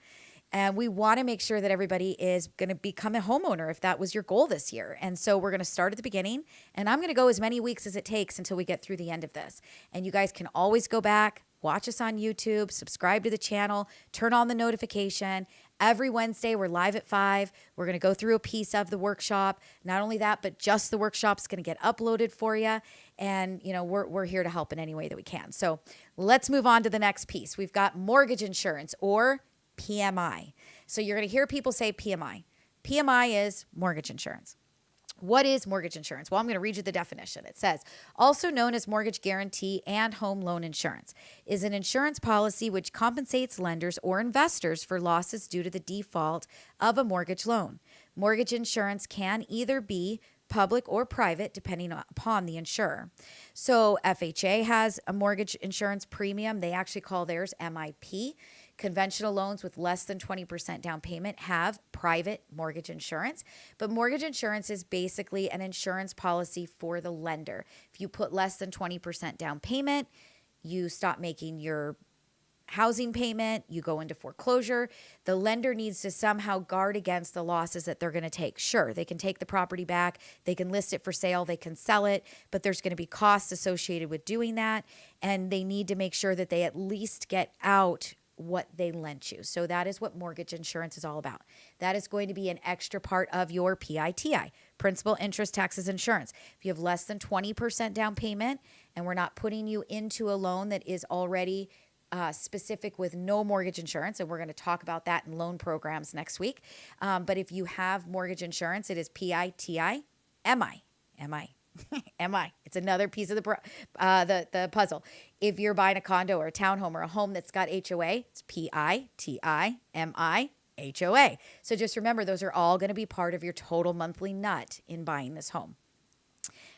And we want to make sure that everybody is going to become a homeowner if that was your goal this year. And so we're going to start at the beginning. And I'm going to go as many weeks as it takes until we get through the end of this. And you guys can always go back, watch us on YouTube, subscribe to the channel, turn on the notification. Every Wednesday, we're live at 5. We're going to go through a piece of the workshop. Not only that, but just the workshop's going to get uploaded for you. And, we're here to help in any way that we can. So let's move on to the next piece. We've got mortgage insurance or PMI. So you're going to hear people say PMI. PMI is mortgage insurance. What is mortgage insurance? Well, I'm going to read you the definition. It says, also known as mortgage guarantee and home loan insurance, is an insurance policy which compensates lenders or investors for losses due to the default of a mortgage loan. Mortgage insurance can either be public or private, depending upon the insurer. So FHA has a mortgage insurance premium. They actually call theirs MIP. Conventional loans with less than 20% down payment have private mortgage insurance, but mortgage insurance is basically an insurance policy for the lender. If you put less than 20% down payment, you stop making your housing payment, you go into foreclosure. The lender needs to somehow guard against the losses that they're going to take. Sure, they can take the property back, they can list it for sale, they can sell it, but there's going to be costs associated with doing that, and they need to make sure that they at least get out what they lent you. So that is what mortgage insurance is all about. That is going to be an extra part of your PITI, principal, interest, taxes, insurance. If you have less than 20% down payment and we're not putting you into a loan that is already specific with no mortgage insurance, and we're going to talk about that in loan programs next week. But if you have mortgage insurance, it is PITI MI. MI. It's another piece of the puzzle. If you're buying a condo or a townhome or a home that's got HOA, it's PITI MI HOA. So just remember, those are all going to be part of your total monthly nut in buying this home.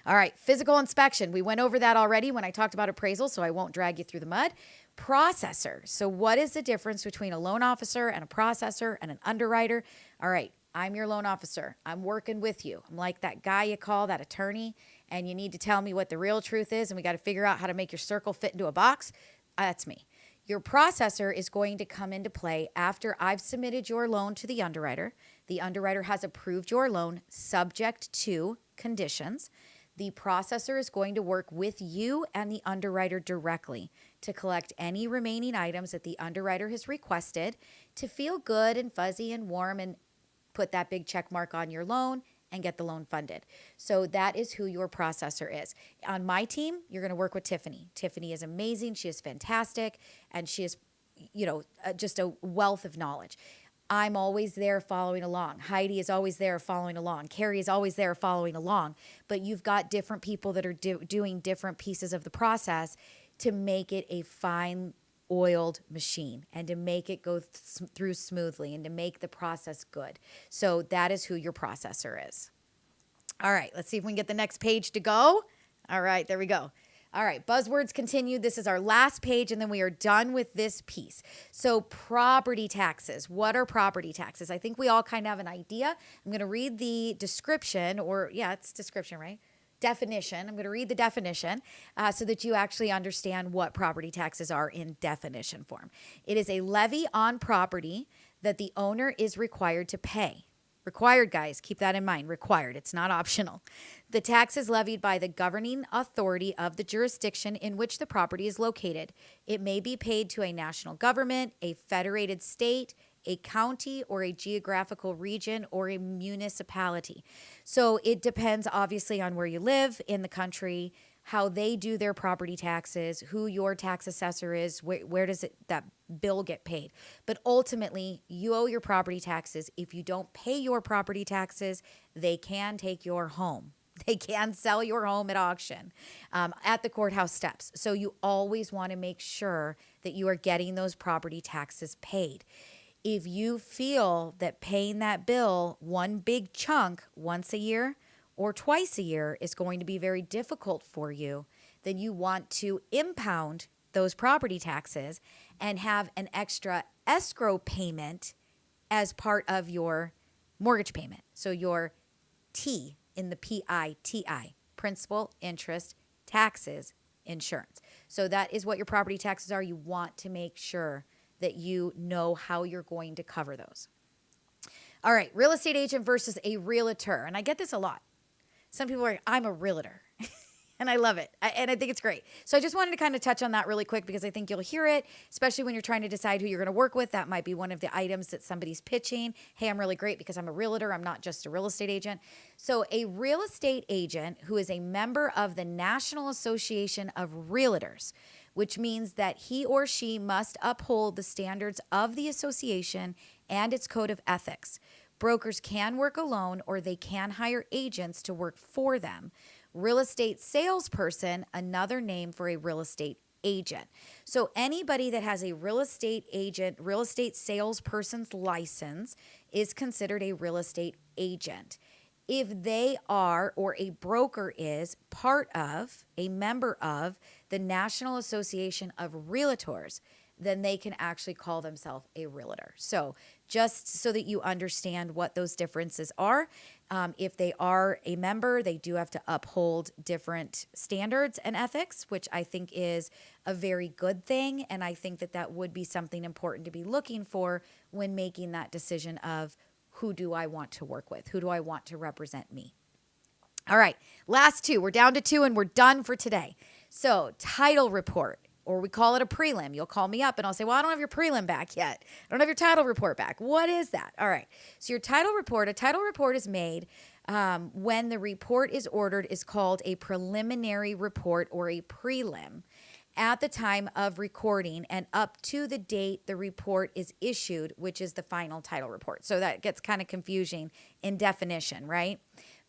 All right, physical inspection. We went over that already when I talked about appraisal, so I won't drag you through the mud. Processor. So what is the difference between a loan officer and a processor and an underwriter? All right, I'm your loan officer. I'm working with you. I'm like that guy you call, that attorney, and you need to tell me what the real truth is, and we got to figure out how to make your circle fit into a box. That's me. Your processor is going to come into play after I've submitted your loan to the underwriter. The underwriter has approved your loan subject to conditions. The processor is going to work with you and the underwriter directly to collect any remaining items that the underwriter has requested to feel good and fuzzy and warm and put that big check mark on your loan and get the loan funded. So that is who your processor is. On my team, you're going to work with Tiffany. Tiffany is amazing. She is fantastic. And she is, just a wealth of knowledge. I'm always there following along. Heidi is always there following along. Carrie is always there following along. But you've got different people that are doing different pieces of the process to make it a fine oiled machine and to make it go through smoothly and to make the process good. So that is who your processor is. All right, let's see if we can get the next page to go. All right, there we go. All right, buzzwords continued. This is our last page, and then we are done with this piece. So property taxes. What are property taxes? I think we all kind of have an idea. I'm going to read the description, it's description, right? Definition. I'm going to read the definition so that you actually understand what property taxes are in definition form. It is a levy on property that the owner is required to pay. Required, guys, keep that in mind. Required. It's not optional. The tax is levied by the governing authority of the jurisdiction in which the property is located. It may be paid to a national government, a federated state, a county, or a geographical region, or a municipality. So it depends, obviously, on where you live in the country, how they do their property taxes, who your tax assessor is, where does that bill get paid. But ultimately, you owe your property taxes. If you don't pay your property taxes, they can take your home. They can sell your home at auction at the courthouse steps. So you always want to make sure that you are getting those property taxes paid. If you feel that paying that bill one big chunk once a year or twice a year is going to be very difficult for you, then you want to impound those property taxes and have an extra escrow payment as part of your mortgage payment. So your T in the PITI, principal, interest, taxes, insurance. So that is what your property taxes are. You want to make sure that you know how you're going to cover those. All right, real estate agent versus a realtor. And I get this a lot. Some people are like, I'm a realtor. And I love it. And I think it's great. So I just wanted to kind of touch on that really quick because I think you'll hear it, especially when you're trying to decide who you're going to work with. That might be one of the items that somebody's pitching. Hey, I'm really great because I'm a realtor. I'm not just a real estate agent. So a real estate agent who is a member of the National Association of Realtors, which means that he or she must uphold the standards of the association and its code of ethics. Brokers can work alone or they can hire agents to work for them. Real estate salesperson, another name for a real estate agent. So anybody that has a real estate agent, real estate salesperson's license is considered a real estate agent. If they are, or a broker is, part of, a member of the National Association of Realtors, then they can actually call themselves a realtor. So just so that you understand what those differences are, if they are a member, they do have to uphold different standards and ethics, which I think is a very good thing. And I think that that would be something important to be looking for when making that decision of who do I want to work with? Who do I want to represent me? All right, last two. We're down to two and we're done for today. So title report. Or we call it a prelim. You'll call me up and I'll say, well, I don't have your prelim back yet. I don't have your title report back. What is that? All right. So your title report, a title report is made when the report is ordered is called a preliminary report or a prelim. at the time of recording and up to the date the report is issued, which is the final title report. So that gets kind of confusing in definition, right?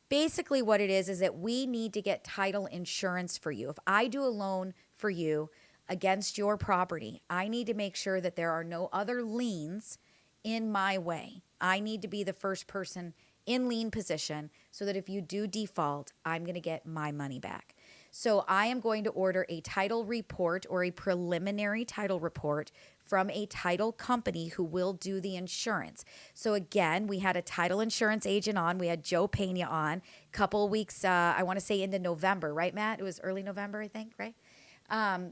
Basically what it is that we need to get title insurance for you. If I do a loan for you against your property, I need to make sure that there are no other liens in my way. I need to be the first person in lien position so that if you do default, I'm going to get my money back. So I am going to order a title report or a preliminary title report from a title company who will do the insurance. So again, we had a title insurance agent on. We had Joe Pena on a couple of weeks, I want to say into November, right, Matt? It was early November, I think, right?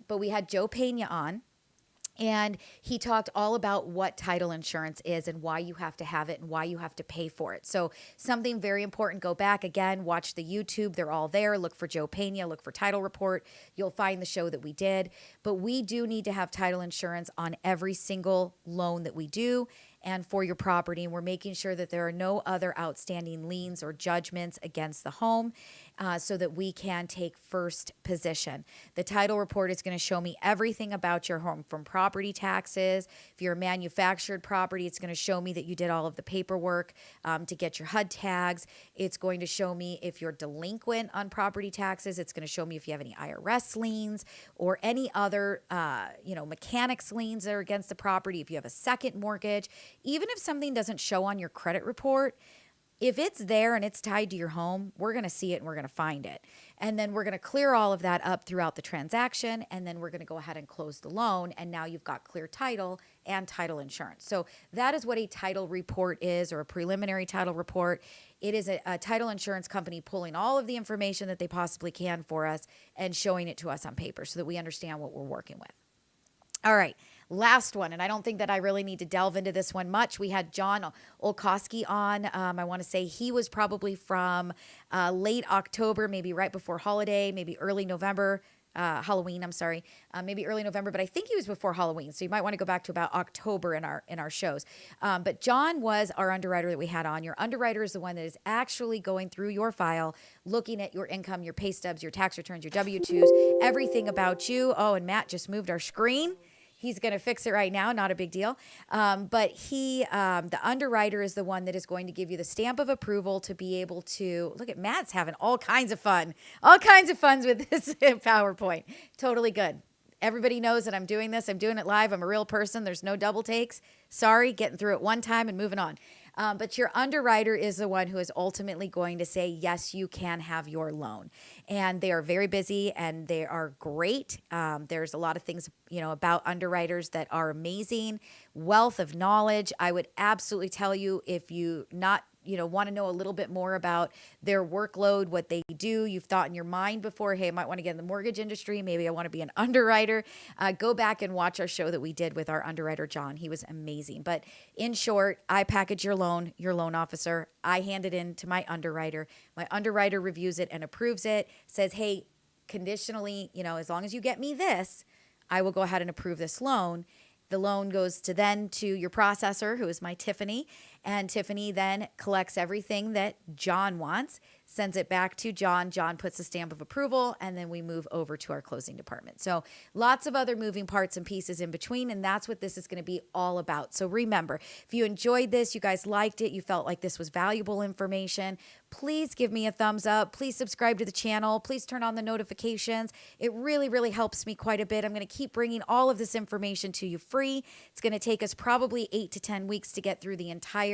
But we had Joe Pena on. And he talked all about what title insurance is and why you have to have it and why you have to pay for it. So something very important, go back again, watch the YouTube. They're all there. Look for Joe Pena, look for title report. You'll find the show that we did. But we do need to have title insurance on every single loan that we do and for your property. And we're making sure that there are no other outstanding liens or judgments against the home so that we can take first position. The title report is going to show me everything about your home, from property taxes. If you're a manufactured property, it's going to show me that you did all of the paperwork to get your HUD tags. It's going to show me if you're delinquent on property taxes. It's going to show me if you have any IRS liens or any other, mechanics liens that are against the property. If you have a second mortgage, even if something doesn't show on your credit report, if it's there and it's tied to your home, we're going to see it and we're going to find it. And then we're going to clear all of that up throughout the transaction. And then we're going to go ahead and close the loan. And now you've got clear title and title insurance. So that is what a title report is, or a preliminary title report. It is a title insurance company pulling all of the information that they possibly can for us and showing it to us on paper so that we understand what we're working with. All right, last one, and I don't think that I really need to delve into this one much. We had John Olkowski on. I want to say he was probably from late October, maybe right before holiday, maybe early November, Halloween, maybe early November, but I think he was before Halloween. So you might want to go back to about October in our shows. But John was our underwriter that we had on. Your underwriter is the one that is actually going through your file, looking at your income, your pay stubs, your tax returns, your W-2s, everything about you. Oh, and Matt just moved our screen. He's going to fix it right now. Not a big deal. But the underwriter is the one that is going to give you the stamp of approval to be able to look at Matt's having all kinds of fun with this PowerPoint. Totally good. Everybody knows that I'm doing this. I'm doing it live. I'm a real person. There's no double takes. Sorry, getting through it one time and moving on. But your underwriter is the one who is ultimately going to say, yes, you can have your loan. And they are very busy and they are great. There's a lot of things, about underwriters that are amazing. Wealth of knowledge. I would absolutely tell you, if you want to know a little bit more about their workload, what they do, you've thought in your mind before, hey, I might want to get in the mortgage industry. Maybe I want to be an underwriter. Go back and watch our show that we did with our underwriter, John. He was amazing. But in short, I package your loan officer. I hand it in to my underwriter. My underwriter reviews it and approves it, says, hey, conditionally, as long as you get me this, I will go ahead and approve this loan. The loan goes to your processor, who is my Tiffany, and Tiffany then collects everything that John wants, sends it back to John. John puts a stamp of approval, and then we move over to our closing department. So lots of other moving parts and pieces in between, and that's what this is going to be all about. So remember, if you enjoyed this, you guys liked it, you felt like this was valuable information, please give me a thumbs up. Please subscribe to the channel. Please turn on the notifications. It really, really helps me quite a bit. I'm going to keep bringing all of this information to you free. It's going to take us probably 8 to 10 weeks to get through the entire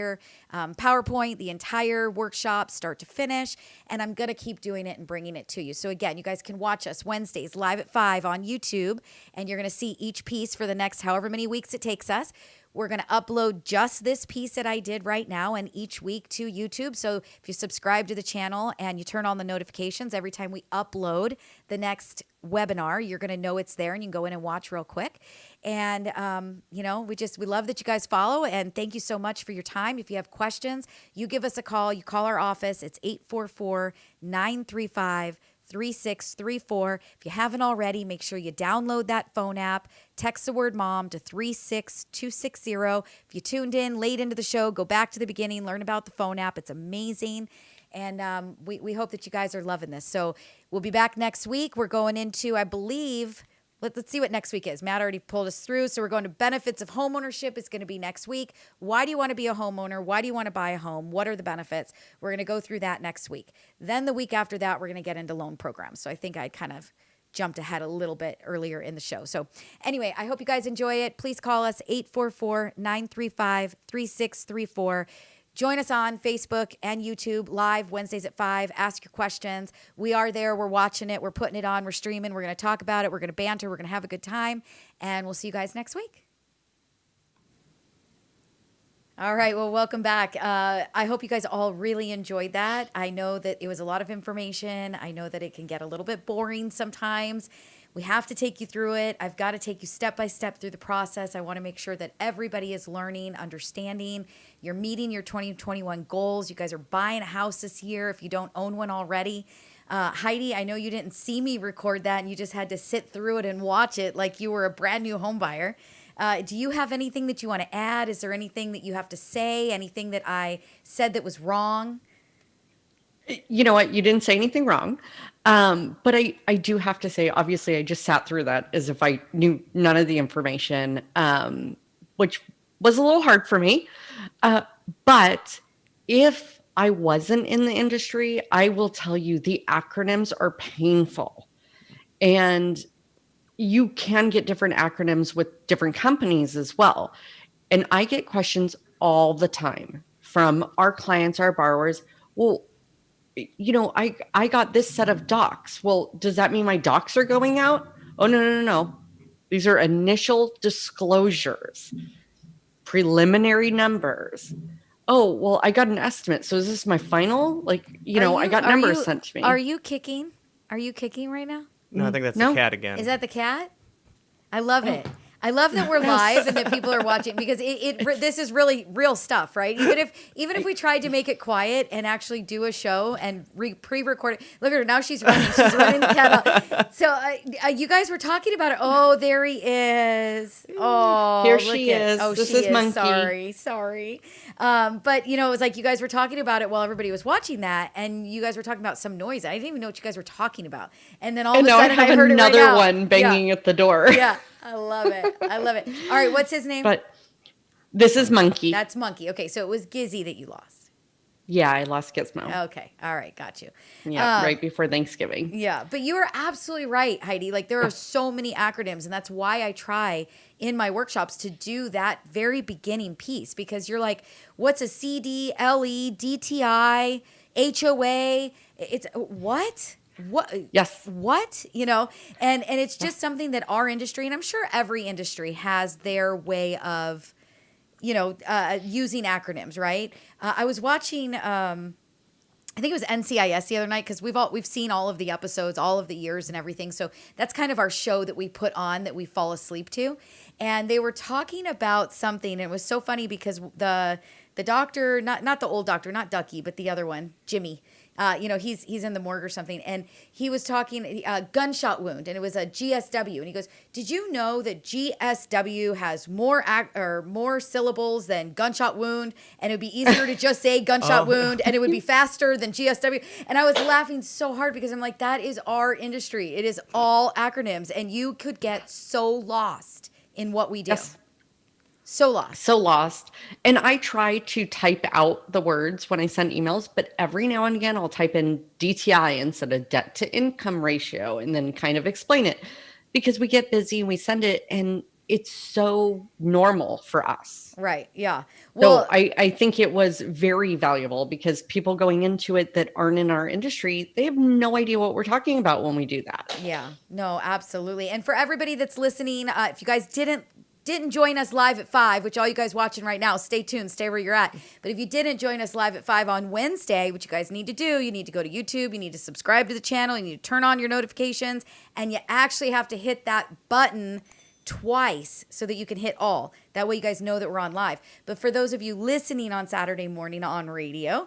PowerPoint, the entire workshop, start to finish. And I'm going to keep doing it and bringing it to you. So again, you guys can watch us Wednesdays live at 5 on YouTube, and you're going to see each piece for the next however many weeks it takes us. We're going to upload just this piece that I did right now and each week to YouTube. So if you subscribe to the channel and you turn on the notifications every time we upload the next webinar, you're going to know it's there and you can go in and watch real quick. And, we love that you guys follow, and thank you so much for your time. If you have questions, you give us a call. You call our office. It's 844-935-3634. If you haven't already, make sure you download that phone app, text the word mom to 36260. If you tuned in late into the show, go back to the beginning, learn about the phone app. It's amazing. And we hope that you guys are loving this. So we'll be back next week. We're going into, I believe, let's see what next week is. Matt already pulled us through. So we're going to benefits of homeownership is going to be next week. Why do you want to be a homeowner? Why do you want to buy a home? What are the benefits? We're going to go through that next week. Then the week after that, we're going to get into loan programs. So I think I kind of jumped ahead a little bit earlier in the show. So anyway, I hope you guys enjoy it. Please call us 844-935-3634. Join us on Facebook and YouTube live Wednesdays at 5. Ask your questions. We are there. We're watching it. We're putting it on. We're streaming. We're going to talk about it. We're going to banter. We're going to have a good time. And we'll see you guys next week. All right. Well, welcome back. I hope you guys all really enjoyed that. I know that it was a lot of information. I know that it can get a little bit boring sometimes. We have to take you through it. I've got to take you step by step through the process. I want to make sure that everybody is learning, understanding. You're meeting your 2021 goals. You guys are buying a house this year if you don't own one already. Heidi, I know you didn't see me record that and you just had to sit through it and watch it like you were a brand new home buyer. Do you have anything that you want to add? Is there anything that you have to say? Anything that I said that was wrong? You know what? You didn't say anything wrong. But I do have to say, obviously, I just sat through that as if I knew none of the information, which was a little hard for me. But if I wasn't in the industry, I will tell you the acronyms are painful. And you can get different acronyms with different companies as well. And I get questions all the time from our clients, our borrowers. Well, you know, I got this set of docs. Well, does that mean my docs are going out? Oh, no. These are initial disclosures, preliminary numbers. Oh, well, I got an estimate. So is this my final? Like, I got numbers sent to me. Are you kicking? Are you kicking right now? No, I think that's the cat again. Is that the cat? I love it. I love that we're live and that people are watching because this is really real stuff, right? Even if we tried to make it quiet and actually do a show and pre-record it. Look at her now; she's running. She's running the cat out. So you guys were talking about it. Oh, there he is. Oh, here she is. Oh, this she is Monkey. Sorry. But it was like you guys were talking about it while everybody was watching that, and you guys were talking about some noise. I didn't even know what you guys were talking about, and then all of a sudden I heard another it right one banging at the door. Yeah. I love it. All right, what's his name? But this is Monkey. That's Monkey. Okay, so it was Gizzy that you lost. Yeah, I lost Gizmo. Okay, all right, got you. Yeah, right before Thanksgiving. Yeah, but you are absolutely right, Heidi. Like there are so many acronyms, and that's why I try in my workshops to do that very beginning piece because you're like, what's a CD, LE, DTI, HOA? It's what? What? Yes. What? And it's just something that our industry, and I'm sure every industry has their way of, using acronyms, right? I was watching, I think it was NCIS the other night because we've seen all of the episodes, all of the years and everything. So that's kind of our show that we put on that we fall asleep to. And they were talking about something. And it was so funny because the doctor, not the old doctor, not Ducky, but the other one, Jimmy. He's in the morgue or something, and he was talking gunshot wound, and it was a GSW, and he goes, "Did you know that GSW has more syllables than gunshot wound, and it would be easier to just say gunshot wound, and it would be faster than GSW?" And I was laughing so hard because I'm like, that is our industry. It is all acronyms, and you could get so lost in what we do. Yes. So lost. And I try to type out the words when I send emails, but every now and again I'll type in DTI instead of debt to income ratio and then kind of explain it because we get busy and we send it and it's so normal for us. Right. Yeah. Well, so I think it was very valuable because people going into it that aren't in our industry, they have no idea what we're talking about when we do that. Yeah. No, absolutely. And for everybody that's listening, if you guys didn't join us live at 5, which all you guys watching right now, stay tuned, stay where you're at. But if you didn't join us live at 5 on Wednesday, what you guys need to do, you need to go to YouTube, you need to subscribe to the channel, you need to turn on your notifications, and you actually have to hit that button twice so that you can hit all. That way you guys know that we're on live. But for those of you listening on Saturday morning on radio,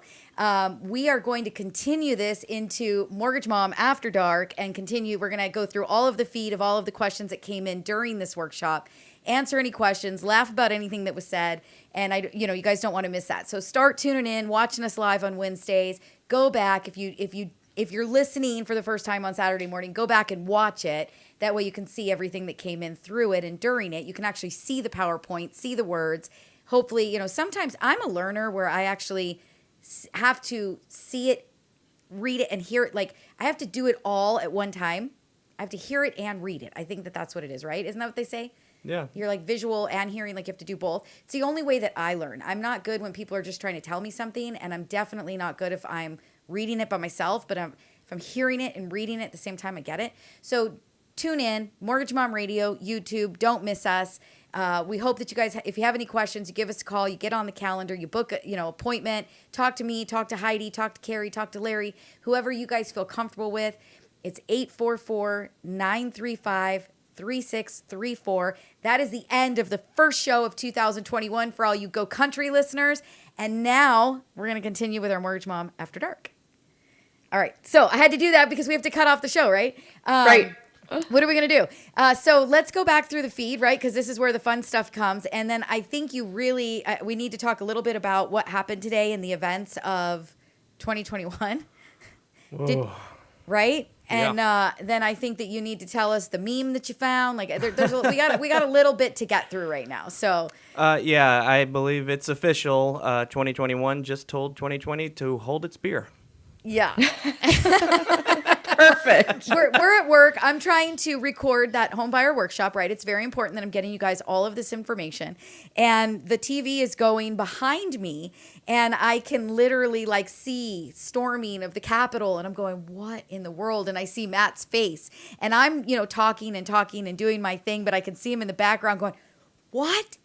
we are going to continue this into Mortgage Mom After Dark and continue. We're going to go through all of the feed of all of the questions that came in during this workshop, answer any questions, laugh about anything that was said. And you guys don't want to miss that. So start tuning in, watching us live on Wednesdays. Go back if you if you're listening for the first time on Saturday morning, go back and watch it. That way you can see everything that came in through it, and during it, you can actually see the PowerPoint, see the words. Hopefully, sometimes I'm a learner where I actually have to see it, read it, and hear it. Like, I have to do it all at one time. I have to hear it and read it. I think that's what it is, right? Isn't that what they say? Yeah. You're like visual and hearing, like you have to do both. It's the only way that I learn. I'm not good when people are just trying to tell me something, and I'm definitely not good if I'm reading it by myself, but if I'm hearing it and reading it at the same time, I get it. So tune in, Mortgage Mom Radio, YouTube. Don't miss us. We hope that you guys, if you have any questions, you give us a call, you get on the calendar, you book a, appointment, talk to me, talk to Heidi, talk to Carrie, talk to Larry, whoever you guys feel comfortable with. It's 844-935-3634. That is the end of the first show of 2021 for all you Go Country listeners. And now we're going to continue with our Mortgage Mom After Dark. All right. So I had to do that because we have to cut off the show, right? Right. What are we going to do? So let's go back through the feed, right? Because this is where the fun stuff comes. And then I think you really, we need to talk a little bit about what happened today in the events of 2021. Right? And then I think that you need to tell us the meme that you found. Like, we got a little bit to get through right now. So, yeah, I believe it's official. 2021 just told 2020 to hold its beer. yeah. Perfect. We're at work. I'm trying to record that Homebuyer Workshop, right? It's very important that I'm getting you guys all of this information. And the TV is going behind me, and I can literally like see storming of the Capitol, and I'm going, what in the world? And I see Matt's face, and I'm, talking and doing my thing, but I can see him in the background going, what?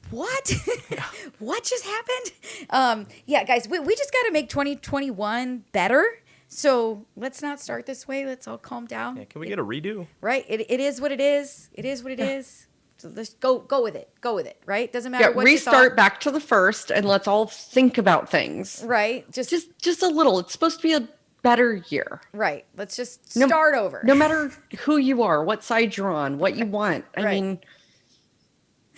What just happened? Yeah, guys, we just got to make 2021 better. So let's not start this way. Let's all calm down. Yeah, can we get a redo? Right. It is what it is. It is what it is. So let's go with it. Go with it. Right. Doesn't matter what restart back to the first, and let's all think about things. Right. Just a little. It's supposed to be a better year. Right. Let's just start over. No matter who you are, what side you're on, what you want. I mean.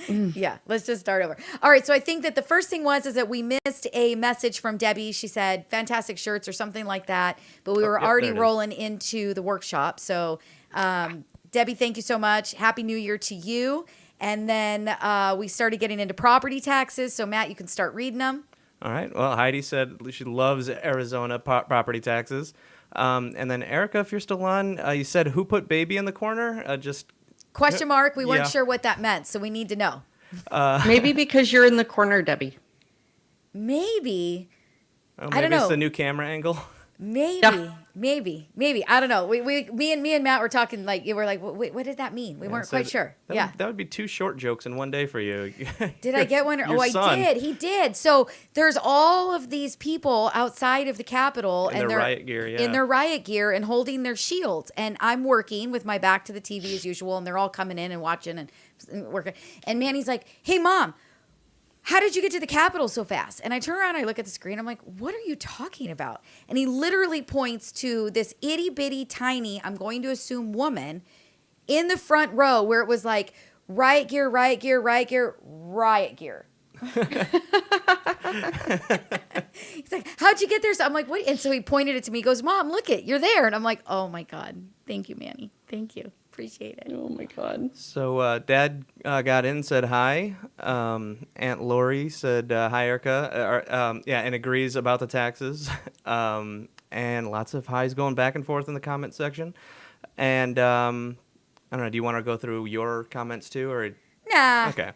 Yeah, let's just start over. All right, so I think that the first thing is that we missed a message from Debbie. She said fantastic shirts or something like that, but we were already rolling into the workshop. So, Debbie, thank you so much. Happy New Year to you. And then we started getting into property taxes. So, Matt, you can start reading them. All right. Well, Heidi said she loves Arizona property taxes. And then, Erica, if you're still on, you said who put baby in the corner? Question mark. We weren't sure what that meant, so we need to know. Maybe because you're in the corner, Debbie. Maybe. Oh, I don't know. It's the new camera angle. Maybe. I don't know. Me and Matt were talking like you were like, what did that mean? We weren't quite sure. That would be 2 short jokes in one day for you. Did I get one? I did. He did. So there's all of these people outside of the Capitol in their riot gear, in their riot gear and holding their shields. And I'm working with my back to the TV as usual, and they're all coming in and watching and working. And Manny's like, "Hey, Mom, how did you get to the Capitol so fast?" And I turn around, I look at the screen, I'm like, what are you talking about? And he literally points to this itty bitty tiny, I'm going to assume woman, in the front row where it was like, riot gear, riot gear, riot gear, riot gear. He's like, how'd you get there? So I'm like, what? And so he pointed it to me, he goes, Mom, look it, you're there. And I'm like, oh my God, thank you, Manny. Thank you. Appreciate it. Oh my God. So Dad got in, said hi. Aunt Lori said hi, Erica. And agrees about the taxes. And lots of highs going back and forth in the comment section. And I don't know, do you want to go through your comments too? Or Nah. Okay.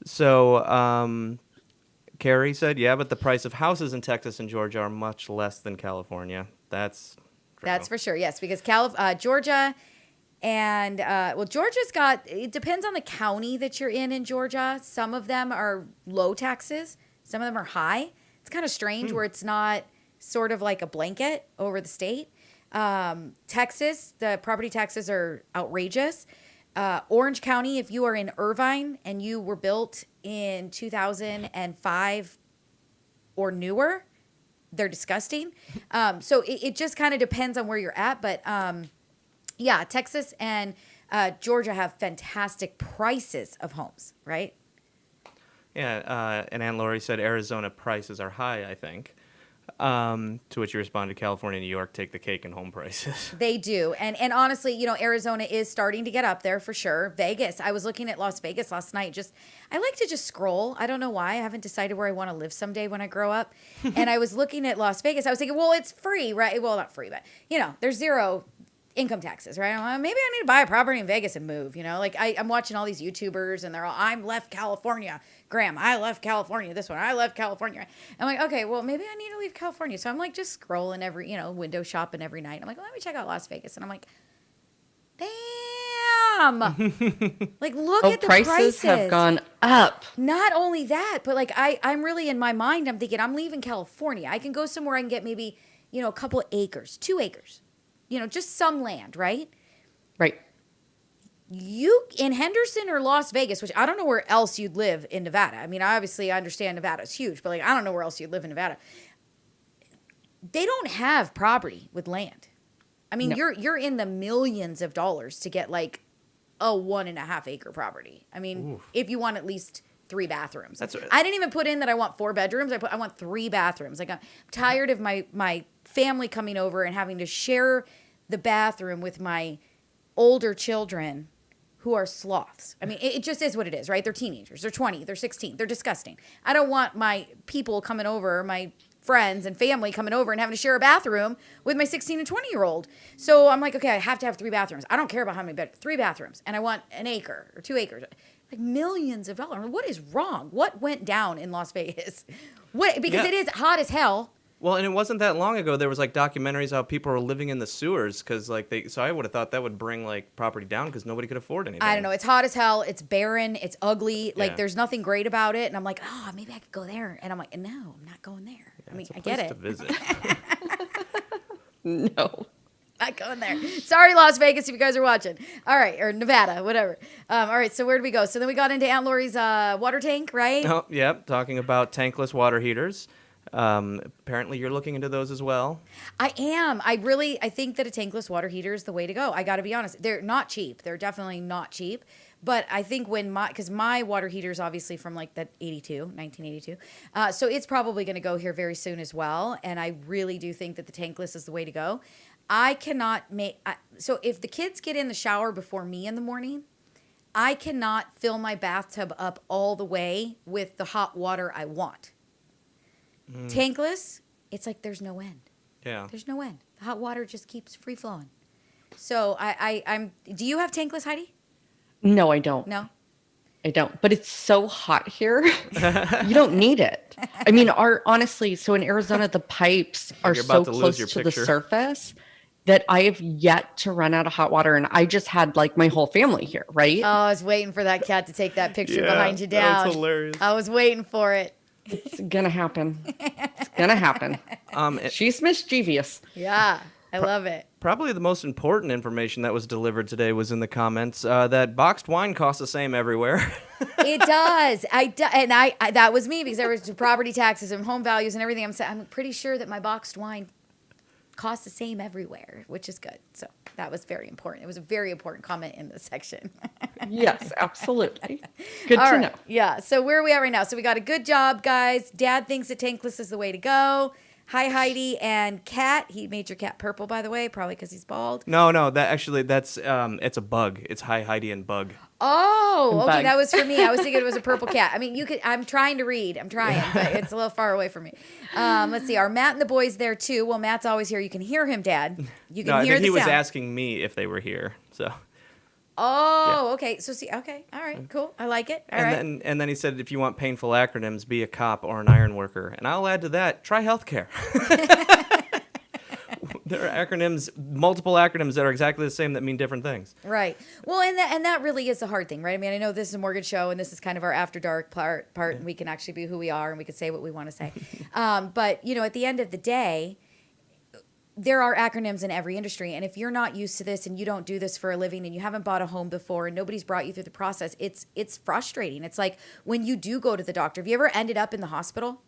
So Carrie said, yeah, but the price of houses in Texas and Georgia are much less than California. That's true. That's for sure, yes, because Georgia... And, Georgia's it depends on the county that you're in Georgia. Some of them are low taxes. Some of them are high. It's kind of strange where it's not sort of like a blanket over the state. Texas, the property taxes are outrageous. Orange County, if you are in Irvine and you were built in 2005 or newer, they're disgusting. So it just kind of depends on where you're at. But, yeah, Texas and Georgia have fantastic prices of homes, right? Yeah, and Aunt Lori said Arizona prices are high, I think. To which you responded, California and New York take the cake in home prices. They do. And honestly, you know, Arizona is starting to get up there for sure. Vegas. I was looking at Las Vegas last night. I like to just scroll. I don't know why. I haven't decided where I want to live someday when I grow up. And I was looking at Las Vegas. I was thinking, well, it's free, right? Well, not free, but, you know, there's zero income taxes, right? Maybe I need to buy a property in Vegas and move, you know? Like, I'm watching all these YouTubers, and they're all, I'm left California. Graham, I left California. This one, I left California. I'm like, okay, well, maybe I need to leave California. So I'm like just scrolling every, you know, window shopping every night. I'm like, well, let me check out Las Vegas. And I'm like, damn. Like, look at the prices. Have gone up. Not only that, but like, I'm really in my mind, I'm thinking, I'm leaving California. I can go somewhere I can get maybe, you know, a couple acres, 2 acres, you know, just some land, right? Right. You in Henderson or Las Vegas, which I don't know where else you'd live in Nevada. I mean, obviously I understand Nevada's huge, but like I don't know where else you'd live in Nevada. They don't have property with land. I mean, No. you're in the millions of dollars to get like a 1.5 acre property. I mean, Oof. if you want at least 3 bathrooms. That's I didn't even put in that I want 4 bedrooms. I want 3 bathrooms. Like I'm tired of my family coming over and having to share the bathroom with my older children who are sloths. I mean, it just is what it is, right? They're teenagers. They're 20. They're 16. They're disgusting. I don't want my people coming over, my friends and family coming over and having to share a bathroom with my 16 and 20-year-old. So I'm like, okay, I have to have 3 bathrooms. I don't care about how many bedrooms. 3 bathrooms. And I want an acre or 2 acres. Like millions of dollars. What is wrong? What went down in Las Vegas? Because Yeah. it is hot as hell. Well, and it wasn't that long ago. There was like documentaries how people were living in the sewers because like so I would have thought that would bring like property down because nobody could afford anything. I don't know. It's hot as hell. It's barren. It's ugly. Like Yeah. there's nothing great about it. And I'm like, oh, maybe I could go there. And I'm like, no, I'm not going there. Yeah, I mean, it's a I get place it. to visit. No. Not going there. Sorry, Las Vegas, if you guys are watching. All right, or Nevada, whatever. All right, so where did we go? So then we got into Aunt Lori's water tank, right? Oh, yep. Talking about tankless water heaters. Apparently, you're looking into those as well. I am. I think that a tankless water heater is the way to go. I got to be honest. They're not cheap. They're definitely not cheap. But I think because my water heater is obviously from like that 1982. So it's probably going to go here very soon as well. And I really do think that the tankless is the way to go. I cannot so if the kids get in the shower before me in the morning, I cannot fill my bathtub up all the way with the hot water I want. Tankless, it's like there's no end. Yeah. There's no end. The hot water just keeps free flowing. So I'm. Do you have tankless, Heidi? No, I don't. No. I don't. But it's so hot here. You don't need it. I mean, honestly, so in Arizona, the pipes are You're so about to lose close your to the picture. surface that I have yet to run out of hot water. And I just had like my whole family here, right? Oh, I was waiting for that cat to take that picture Yeah, behind you that down. was hilarious. I was waiting for it. It's gonna happen. It's gonna happen. She's mischievous. Yeah, I love it. Probably the most important information that was delivered today was in the comments that boxed wine costs the same everywhere. It does. And that was me because there was property taxes and home values and everything. I'm pretty sure that my boxed wine costs the same everywhere, which is good. So that was very important. It was a very important comment in this section. Yes, absolutely. Good All to right. know. Yeah. So where are we at right now? So we got a good job, guys. Dad thinks that tankless is the way to go. Hi, Heidi and Cat. He made your cat purple, by the way, probably because he's bald. No, that's it's a bug. It's Hi Heidi and Bug. Oh, okay. Bug. That was for me. I was thinking it was a purple cat. I mean, I'm trying to read. I'm trying, but it's a little far away from me. Let's see. Are Matt and the boys there too? Well, Matt's always here. You can hear him, Dad. You can No, I hear think the he was sound. asking me if they were here. So. Oh, okay. So see, okay. All right, cool. I like it. All right. And then he said, if you want painful acronyms, be a cop or an iron worker. And I'll add to that, try healthcare. There are acronyms, multiple acronyms that are exactly the same that mean different things. Right. Well, and that really is the hard thing, right? I mean, I know this is a mortgage show, and this is kind of our after dark part, and we can actually be who we are, and we can say what we want to say. But at the end of the day, there are acronyms in every industry, and if you're not used to this and you don't do this for a living and you haven't bought a home before and nobody's brought you through the process, it's frustrating. It's like when you do go to the doctor. Have you ever ended up in the hospital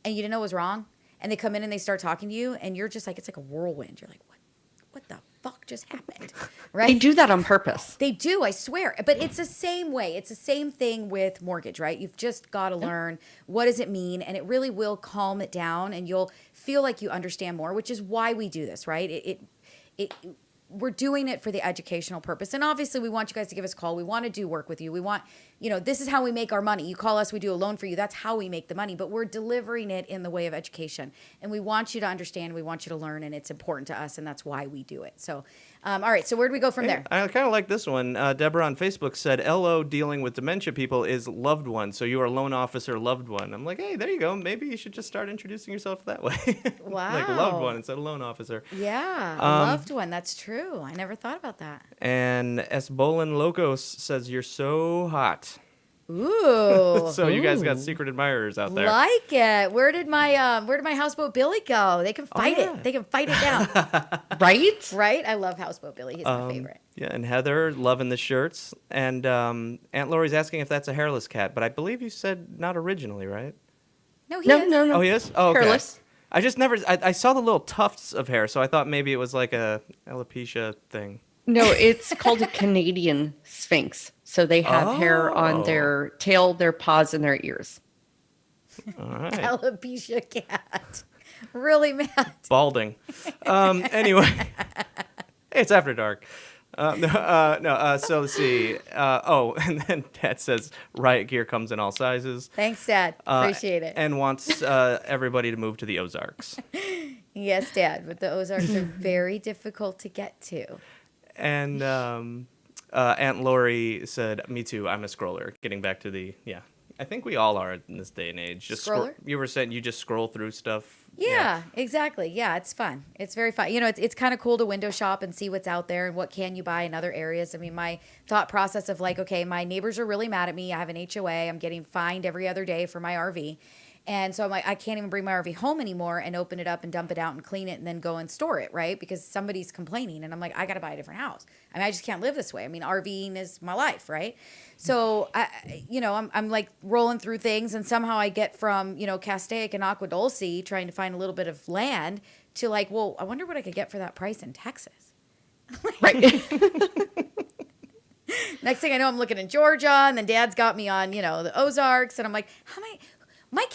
and you didn't know what was wrong? And they come in and they start talking to you, and you're just like, it's like a whirlwind. You're like, what the fuck fuck just happened? Right? They do that on purpose. They do, I swear. But it's the same way. It's the same thing with mortgage, right? You've just got to learn what does it mean, and it really will calm it down, and you'll feel like you understand more, which is why we do this, right? We're doing it for the educational purpose. And obviously we want you guys to give us a call. We want to do work with you. We want, this is how we make our money. You call us, we do a loan for you. That's how we make the money, but we're delivering it in the way of education. And we want you to understand, we want you to learn, and it's important to us, and that's why we do it. So, all right. So where do we go from there? I kind of like this one. Deborah on Facebook said, LO dealing with dementia people is loved one. So you are a loan officer loved one. I'm like, hey, there you go. Maybe you should just start introducing yourself that way. Wow. Like loved one instead of loan officer. Yeah, a loved one. That's true. I never thought about that. And Esbolin Locos says, you're so hot. Ooh. So you guys got secret admirers out there. Like it. Where did my houseboat Billy go? They can fight it. They can fight it down. Right? Right? I love houseboat Billy. He's my favorite. Yeah, and Heather loving the shirts. And Aunt Lori's asking if that's a hairless cat, but I believe you said not originally, right? No, he is. No. Oh, he is? Oh, okay. Hairless. I just never, I saw the little tufts of hair, so I thought maybe it was like a alopecia thing. No, it's called a Canadian Sphinx. So they have hair on their tail, their paws, and their ears. All right. Alopecia cat. Really, Matt? Balding. Anyway, it's after dark. So let's see. And then Dad says riot gear comes in all sizes. Thanks, Dad. Appreciate it. And wants everybody to move to the Ozarks. Yes, Dad, but the Ozarks are very difficult to get to. And Aunt Lori said, me too, I'm a scroller. Getting back to I think we all are in this day and age. Just Scroller? You were saying you just scroll through stuff. Yeah, exactly. Yeah, it's fun. It's very fun. It's kind of cool to window shop and see what's out there and what can you buy in other areas. I mean, my thought process of like, okay, my neighbors are really mad at me. I have an HOA. I'm getting fined every other day for my RV. And so I'm like, I can't even bring my RV home anymore and open it up and dump it out and clean it and then go and store it, right? Because somebody's complaining. And I'm like, I got to buy a different house. I mean, I just can't live this way. I mean, RVing is my life, right? So, I'm like rolling through things. And somehow I get from, Castaic and Agua Dulce trying to find a little bit of land to like, well, I wonder what I could get for that price in Texas. Right. Next thing I know, I'm looking in Georgia. And then Dad's got me on, the Ozarks. And I'm like, my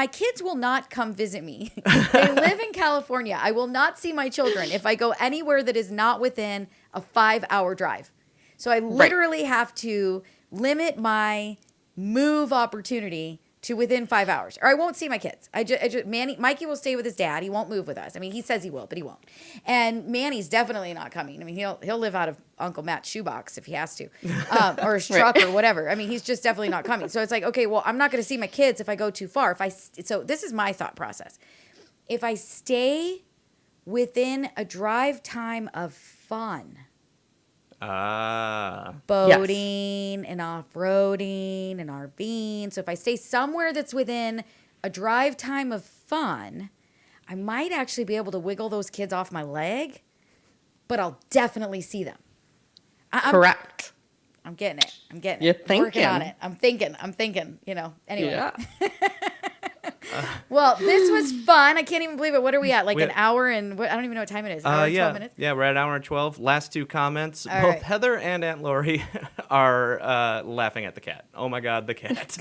kids will not come visit me. They live in California. I will not see my children if I go anywhere that is not within a 5-hour drive. So I literally have to limit my move opportunity to within 5 hours, or I won't see my kids. Mikey will stay with his dad. He won't move with us. I mean, he says he will, but he won't. And Manny's definitely not coming. I mean, he'll live out of Uncle Matt's shoebox if he has to, or his truck or whatever. I mean, he's just definitely not coming. So it's like, okay, well, I'm not going to see my kids if I go too far. So this is my thought process. If I stay within a drive time of fun, boating and off-roading and RVing. So if I stay somewhere that's within a drive time of fun, I might actually be able to wiggle those kids off my leg, but I'll definitely see them. Correct. I'm getting it. You're thinking. Working on it. I'm thinking, anyway. Yeah. Well, this was fun. I can't even believe it. What are we at? Like an hour and I don't even know what time it is. An hour and 12 minutes? Yeah, we're at an hour and 12. Last two comments. All Both right. Heather and Aunt Lori are laughing at the cat. Oh my God, the cat.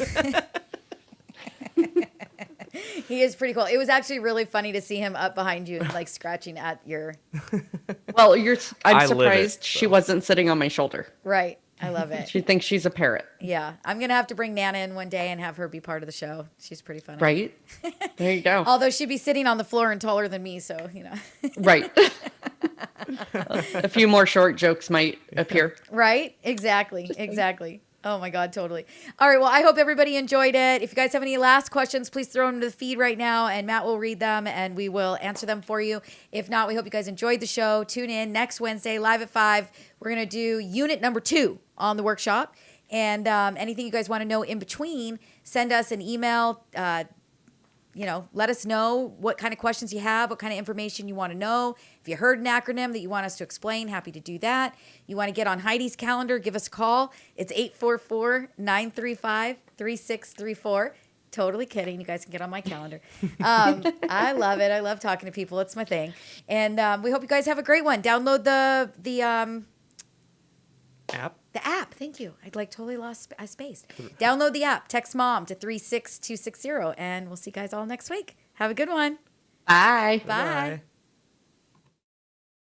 He is pretty cool. It was actually really funny to see him up behind you and like scratching at your... Well, I'm I live it, surprised she wasn't sitting on my shoulder. Right. I love it. She thinks she's a parrot. Yeah. I'm going to have to bring Nana in one day and have her be part of the show. She's pretty funny. Right? There you go. Although she'd be sitting on the floor and taller than me, so, Right. A few more short jokes might appear. Right? Exactly. Oh my God, totally. All right, well, I hope everybody enjoyed it. If you guys have any last questions, please throw them to the feed right now, and Matt will read them, and we will answer them for you. If not, we hope you guys enjoyed the show. Tune in next Wednesday, live at 5. We're going to do unit number 2 on the workshop, and anything you guys want to know in between, send us an email. Let us know what kind of questions you have, what kind of information you want to know. If you heard an acronym that you want us to explain, happy to do that. You want to get on Heidi's calendar, give us a call. It's 844-935-3634. Totally kidding. You guys can get on my calendar. I love it. I love talking to people. It's my thing. And we hope you guys have a great one. Download the App. The app. Thank you. I'd like totally lost space. Download the app. Text mom to 36260, and we'll see you guys all next week. Have a good one. Bye. Bye. Bye.